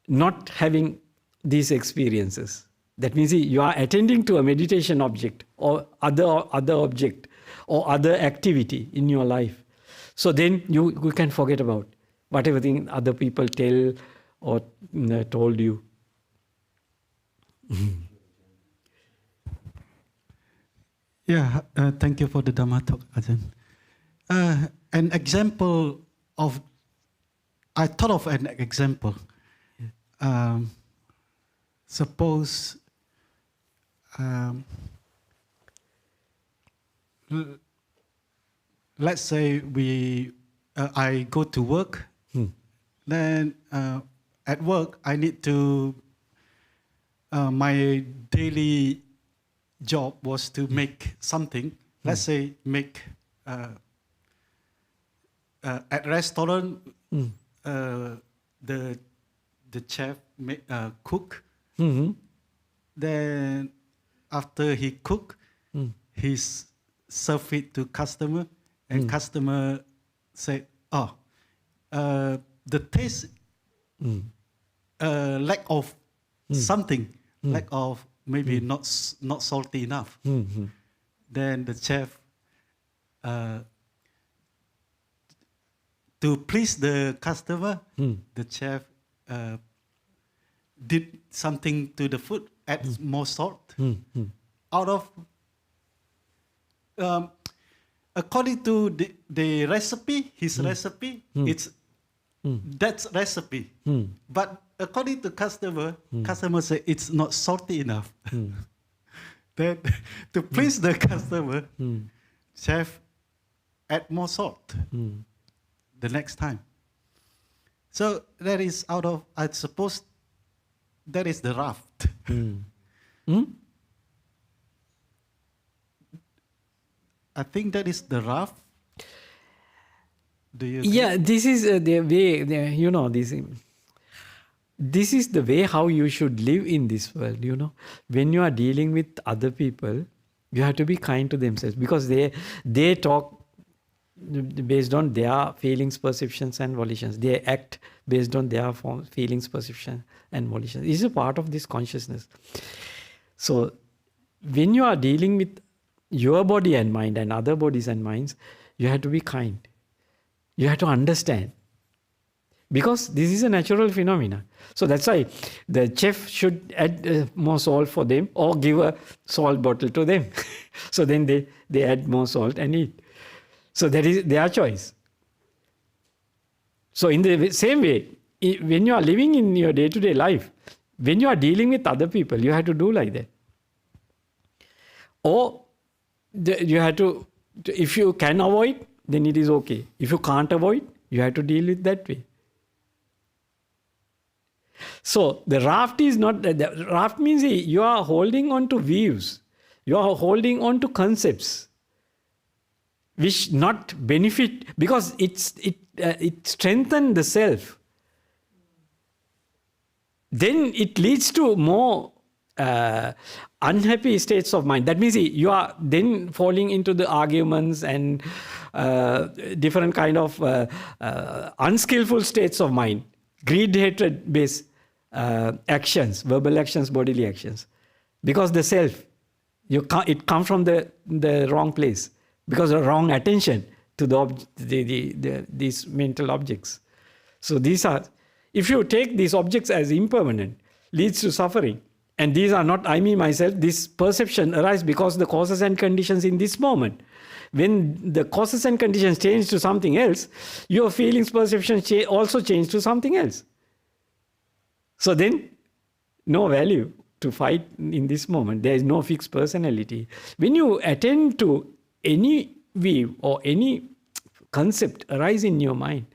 not having these experiences. That means you are attending to a meditation object or other object or other activity in your life. So then you can forget about whatever thing other people tell or told you. Thank you for the Dhamma talk, Ajahn. An example of, I thought of an example. Suppose, let's say I go to work, then at work I need to, my daily job was to make something. Let's say make, at restaurant, the chef cook. Then after he cook, he serve it to customer, and customer say, "Oh, the taste lack of something, lack of maybe not salty enough." Then the chef, to please the customer, the chef did something to the food, add more salt. Out of, according to the recipe, his recipe, it's that's recipe. But according to customer, customer say it's not salty enough. Then to please the customer, chef add more salt the next time. So that is out of, I suppose, that is the raft. I think that is the raft. Do you agree? Yeah, this is the way, this is the way how you should live in this world, When you are dealing with other people, you have to be kind to themselves, because they talk based on their feelings, perceptions and volitions. They act based on their feelings, perceptions and volitions. This is a part of this consciousness. So when you are dealing with your body and mind and other bodies and minds, you have to be kind. You have to understand. Because this is a natural phenomena. So that's why the chef should add more salt for them, or give a salt bottle to them. So then they add more salt and eat. So that is their choice. So in the same way, when you are living in your day-to-day life, when you are dealing with other people, you have to do like that. Or you have to, if you can avoid, then it is okay. If you can't avoid, you have to deal with that way. So the raft is not, the raft means you are holding on to views. You are holding on to concepts which not benefit, because it strengthens the self. Then it leads to more unhappy states of mind. That means you are then falling into the arguments and different kind of unskillful states of mind. Greed, hatred based actions, verbal actions, bodily actions. Because the self, it comes from the wrong place. Because of wrong attention to these mental objects. So these are, if you take these objects as impermanent, leads to suffering. And these are not I, me, myself. This perception arises because the causes and conditions in this moment. When the causes and conditions change to something else, your feelings, perceptions also change to something else. So then, no value to fight in this moment. There is no fixed personality. When you attend to any view or any concept arise in your mind,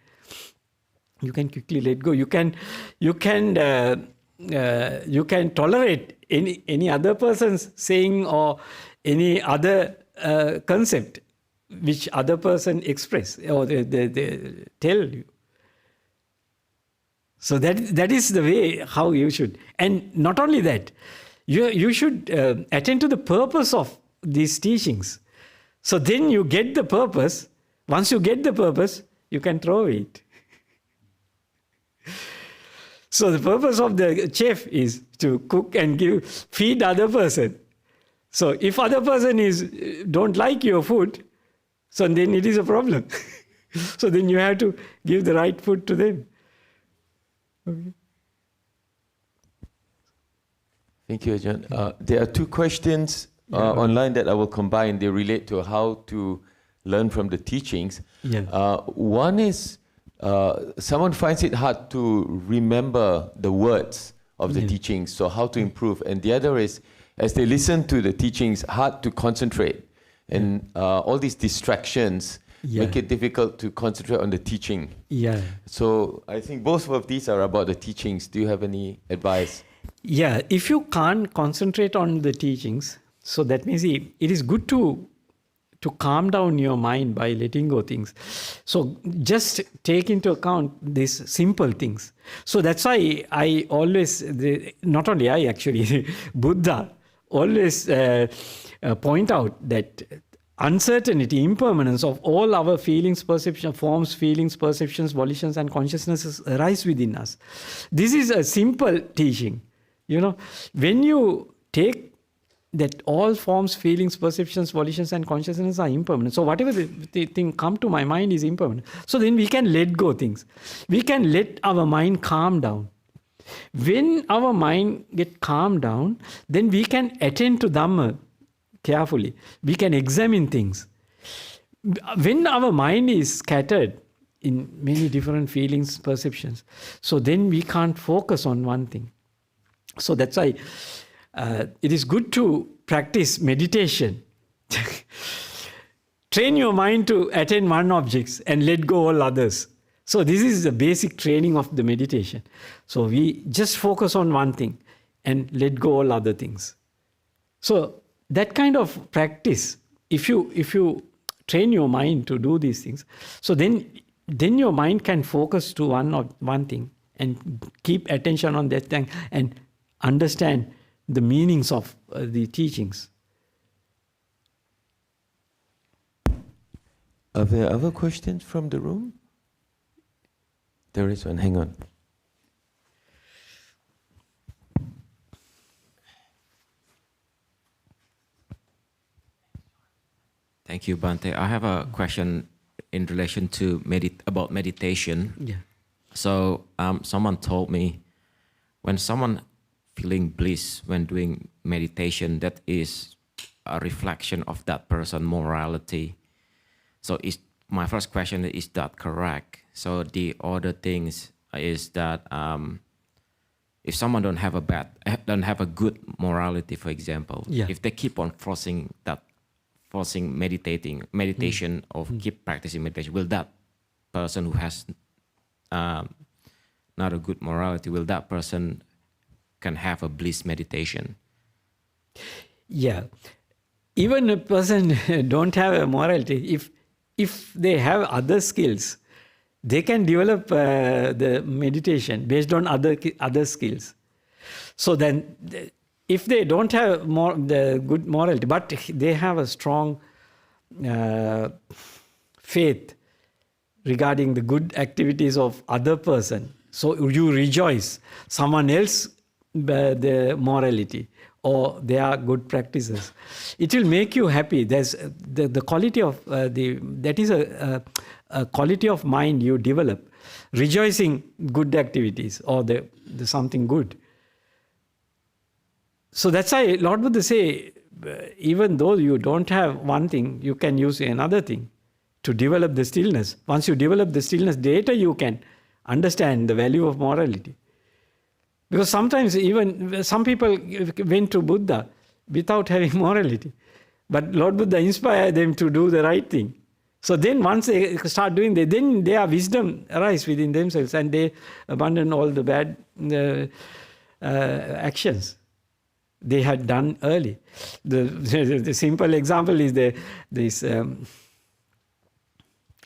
you can quickly let go. You can tolerate any other person's saying or any other concept which other person express or they tell you. So that is the way how you should. And not only that, you should attend to the purpose of these teachings. So then you get the purpose. Once you get the purpose, you can throw it. So the purpose of the chef is to cook and feed other person. So if other person don't like your food, so then it is a problem. So then you have to give the right food to them. Okay. Thank you, Ajahn. There are two questions online that I will combine. They relate to how to learn from the teachings. Yeah. One is someone finds it hard to remember the words of the teachings, so how to improve. And the other is, as they listen to the teachings, hard to concentrate. And all these distractions make it difficult to concentrate on the teaching. Yeah. So I think both of these are about the teachings. Do you have any advice? Yeah, if you can't concentrate on the teachings, so that means it is good to calm down your mind by letting go things. So just take into account these simple things. So that's why I always, not only I actually, Buddha always point out that uncertainty, impermanence of all our feelings, perception, forms, feelings, perceptions, volitions, and consciousnesses arise within us. This is a simple teaching. You know, when you take that all forms, feelings, perceptions, volitions, and consciousness are impermanent. So whatever the thing come to my mind is impermanent. So then we can let go things. We can let our mind calm down. When our mind get calmed down, then we can attend to Dhamma carefully. We can examine things. When our mind is scattered in many different feelings, perceptions, so then we can't focus on one thing. So that's why it is good to practice meditation. Train your mind to attain one object and let go all others. So this is the basic training of the meditation. So we just focus on one thing and let go all other things. So that kind of practice, if you train your mind to do these things, so then your mind can focus to one thing and keep attention on that thing and understand the meanings of the teachings. Are there other questions from the room? There is one. Hang on. Thank you, Bhante. I have a question in relation to about meditation. Yeah. So someone told me when someone feeling bliss when doing meditation, that is a reflection of that person's morality. So my first question is that correct? So the other things is that if someone don't have a good morality, for example, if they keep on forcing meditation or keep practicing meditation, will that person who has not a good morality, will that person can have a bliss meditation? Yeah. Even a person don't have a morality, if they have other skills, they can develop the meditation based on other skills. So then, if they don't have the good morality, but they have a strong faith regarding the good activities of other person, so you rejoice someone else the morality or their good practices, it will make you happy. There's the quality of that is a quality of mind you develop, rejoicing good activities or the something good. So that's why Lord Buddha say, even though you don't have one thing, you can use another thing to develop the stillness. Once you develop the stillness, later you can understand the value of morality. Because sometimes even some people went to Buddha without having morality. But Lord Buddha inspired them to do the right thing. So then once they start doing that, then their wisdom arises within themselves and they abandon all the bad actions they had done early. The simple example is this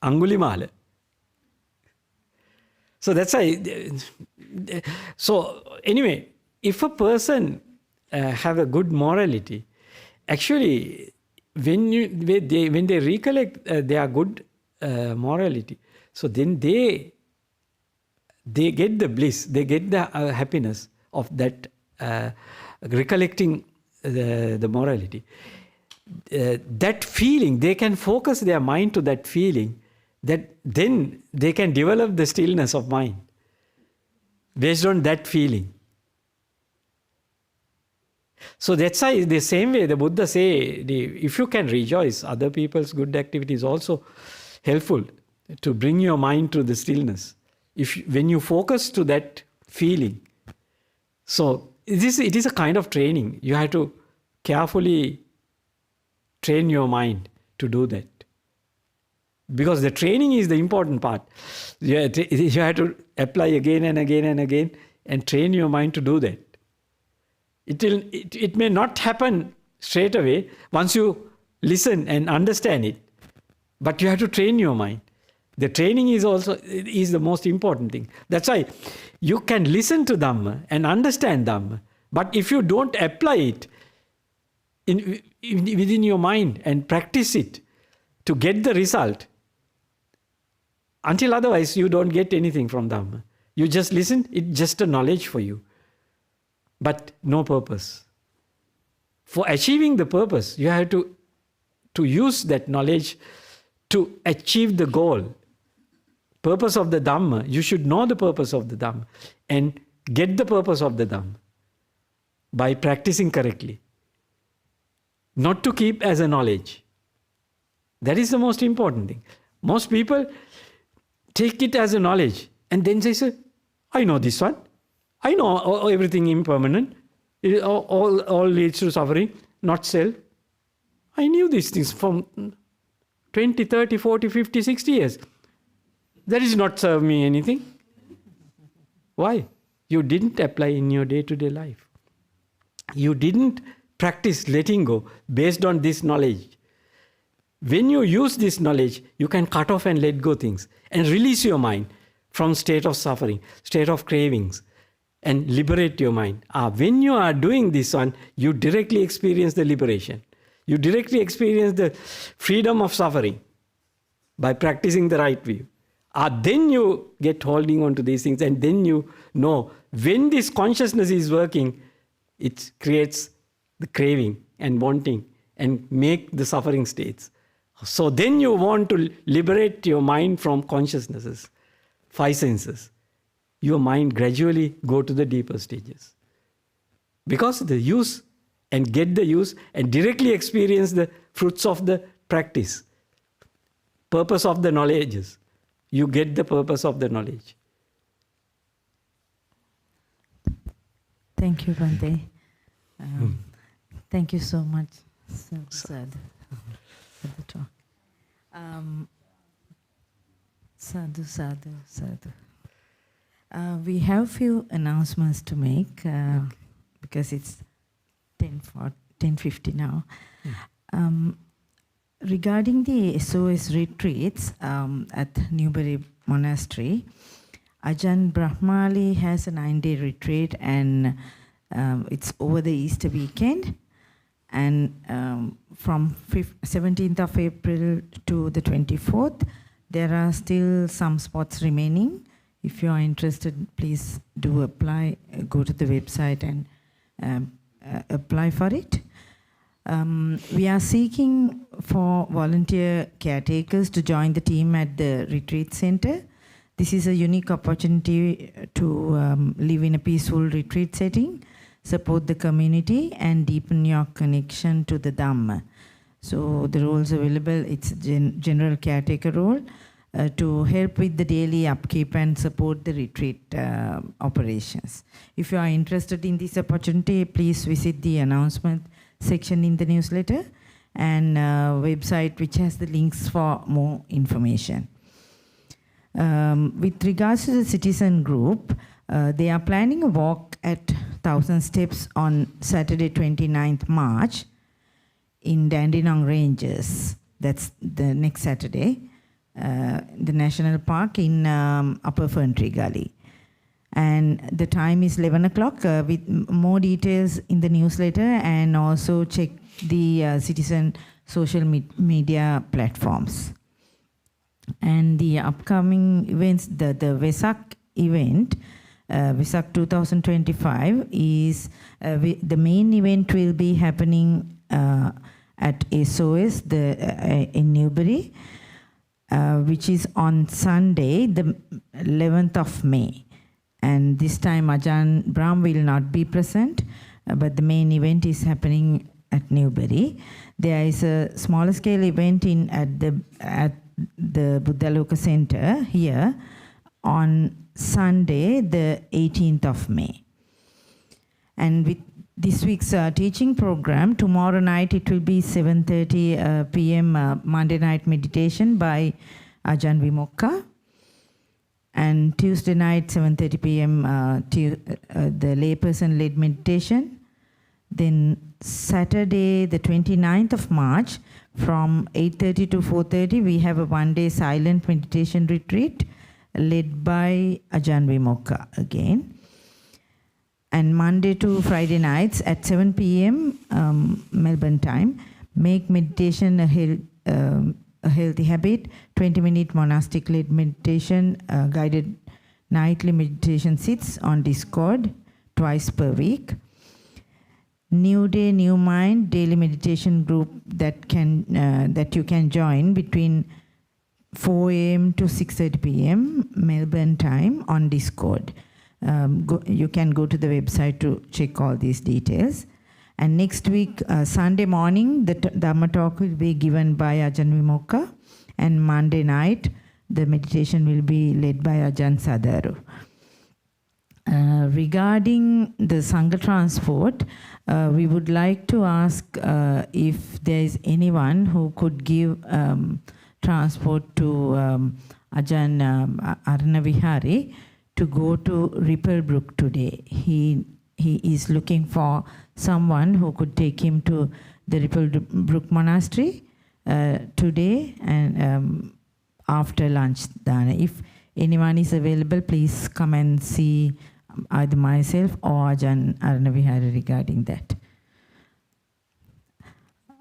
Angulimala. So that's why. So anyway, if a person have a good morality, actually, when they recollect their good morality, so then they get the bliss, they get the happiness of that recollecting the morality. That feeling, they can focus their mind to that feeling, that then they can develop the stillness of mind based on that feeling. So that's why the same way the Buddha say, if you can rejoice, other people's good activity is also helpful to bring your mind to the stillness. When you focus to that feeling, so it is a kind of training. You have to carefully train your mind to do that. Because the training is the important part. You have to apply again and again and again and train your mind to do that. It may not happen straight away once you listen and understand it, but you have to train your mind. The training is the most important thing. That's why you can listen to Dhamma and understand Dhamma, but if you don't apply it within your mind and practice it to get the result, until otherwise you don't get anything from Dhamma. You just listen, it's just a knowledge for you, but no purpose. For achieving the purpose, you have to use that knowledge to achieve the goal. Purpose of the Dhamma, you should know the purpose of the Dhamma and get the purpose of the Dhamma by practicing correctly. Not to keep as a knowledge. That is the most important thing. Most people take it as a knowledge and then they say, I know this one. I know everything impermanent. All leads to suffering, not self. I knew these things from 20, 30, 40, 50, 60 years. That is not serve me anything. Why? You didn't apply in your day-to-day life. You didn't practice letting go based on this knowledge. When you use this knowledge, you can cut off and let go things and release your mind from state of suffering, state of cravings, and liberate your mind. When you are doing this one, you directly experience the liberation. You directly experience the freedom of suffering by practicing the right view. Then you get holding on to these things, and then you know when this consciousness is working, it creates the craving and wanting and make the suffering states. So then you want to liberate your mind from consciousnesses, 5 senses. Your mind gradually go to the deeper stages. Because the use and get the use and directly experience the fruits of the practice. Purpose of the knowledges. You get the purpose of the knowledge. Thank you, Bhante. Thank you so much, Sadhu, for the talk. Sadhu. We have few announcements to make because it's 10:50 now. Regarding the SOS retreats at Newbury Monastery, Ajahn Brahm has a 9-day retreat, and it's over the Easter weekend. And from 17th of April to the 24th, there are still some spots remaining. If you are interested, please do apply. Go to the website and apply for it. We are seeking for volunteer caretakers to join the team at the retreat center. This is a unique opportunity to live in a peaceful retreat setting, support the community, and deepen your connection to the Dhamma. So the roles available, it's general caretaker role to help with the daily upkeep and support the retreat operations. If you are interested in this opportunity, please visit the announcement section in the newsletter and website which has the links for more information. With regards to the citizen group, they are planning a walk at 1,000 Steps on Saturday 29th March in Dandenong Ranges. That's the next Saturday. The National Park in Upper Ferntree Gully. And the time is 11 o'clock with more details in the newsletter, and also check the citizen social media platforms. And the upcoming events, the Vesak event, Vesak 2025 is, the main event will be happening at SOS in Newbury, which is on Sunday, the 11th of May. And this time Ajahn Brahm will not be present. but the main event is happening at Newbury. There is a smaller scale event at the Buddhaloka Center here on Sunday, the 18th of May. And with this week's teaching program, tomorrow night it will be 7:30 p.m. Monday night meditation by Ajahn Vimokka. And Tuesday night, 7:30 p.m. The layperson led meditation. Then Saturday, the 29th of March, from 8:30 to 4:30, we have a one-day silent meditation retreat led by Ajahn Vimokka again. And Monday to Friday nights at 7 p.m. Melbourne time, make meditation a healthy habit, 20-minute monastic-led meditation, guided nightly meditation sits on Discord twice per week. New Day, New Mind daily meditation group that you can join between 4 a.m. to 6:30 p.m. Melbourne time on Discord. You can go to the website to check all these details. And next week, Sunday morning, the Dhamma talk will be given by Ajahn Vimokka. And Monday night, the meditation will be led by Ajahn Sadaru. Regarding the Sangha transport, we would like to ask if there is anyone who could give transport to Ajahn Aranavihari to go to Ripplebrook today. He is looking for someone who could take him to the Ripplebrook Monastery today and after lunch. If anyone is available, please come and see either myself or Ajahn Aranavihari regarding that.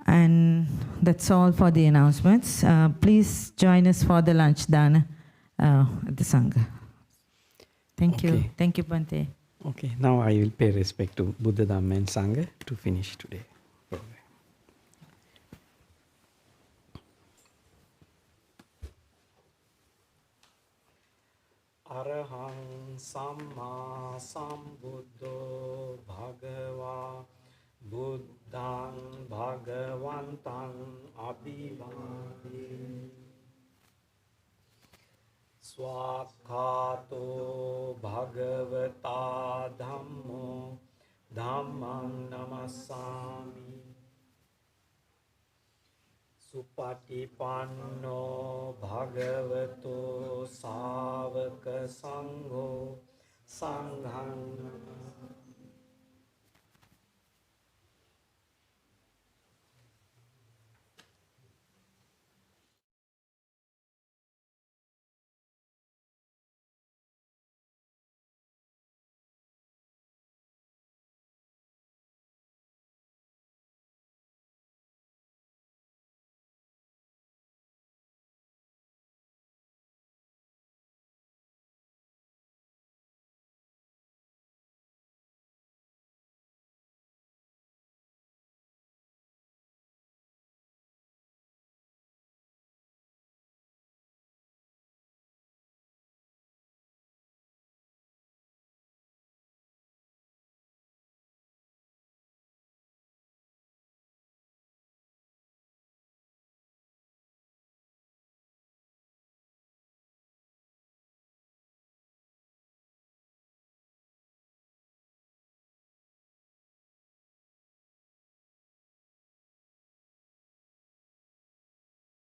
And that's all for the announcements. Please join us for the lunch dana at the Sangha. Thank you. Thank you, Bhante. Okay, now I will pay respect to Buddha, Dhamma and Sangha to finish today. Arahang Samma Sambuddho Bhagava Buddhang Bhagavantang Abhivadi Swakhato Bhagavata Dhammo Dhammang Namassami Supatipanno Bhagavato Savaka Sangho Sanghang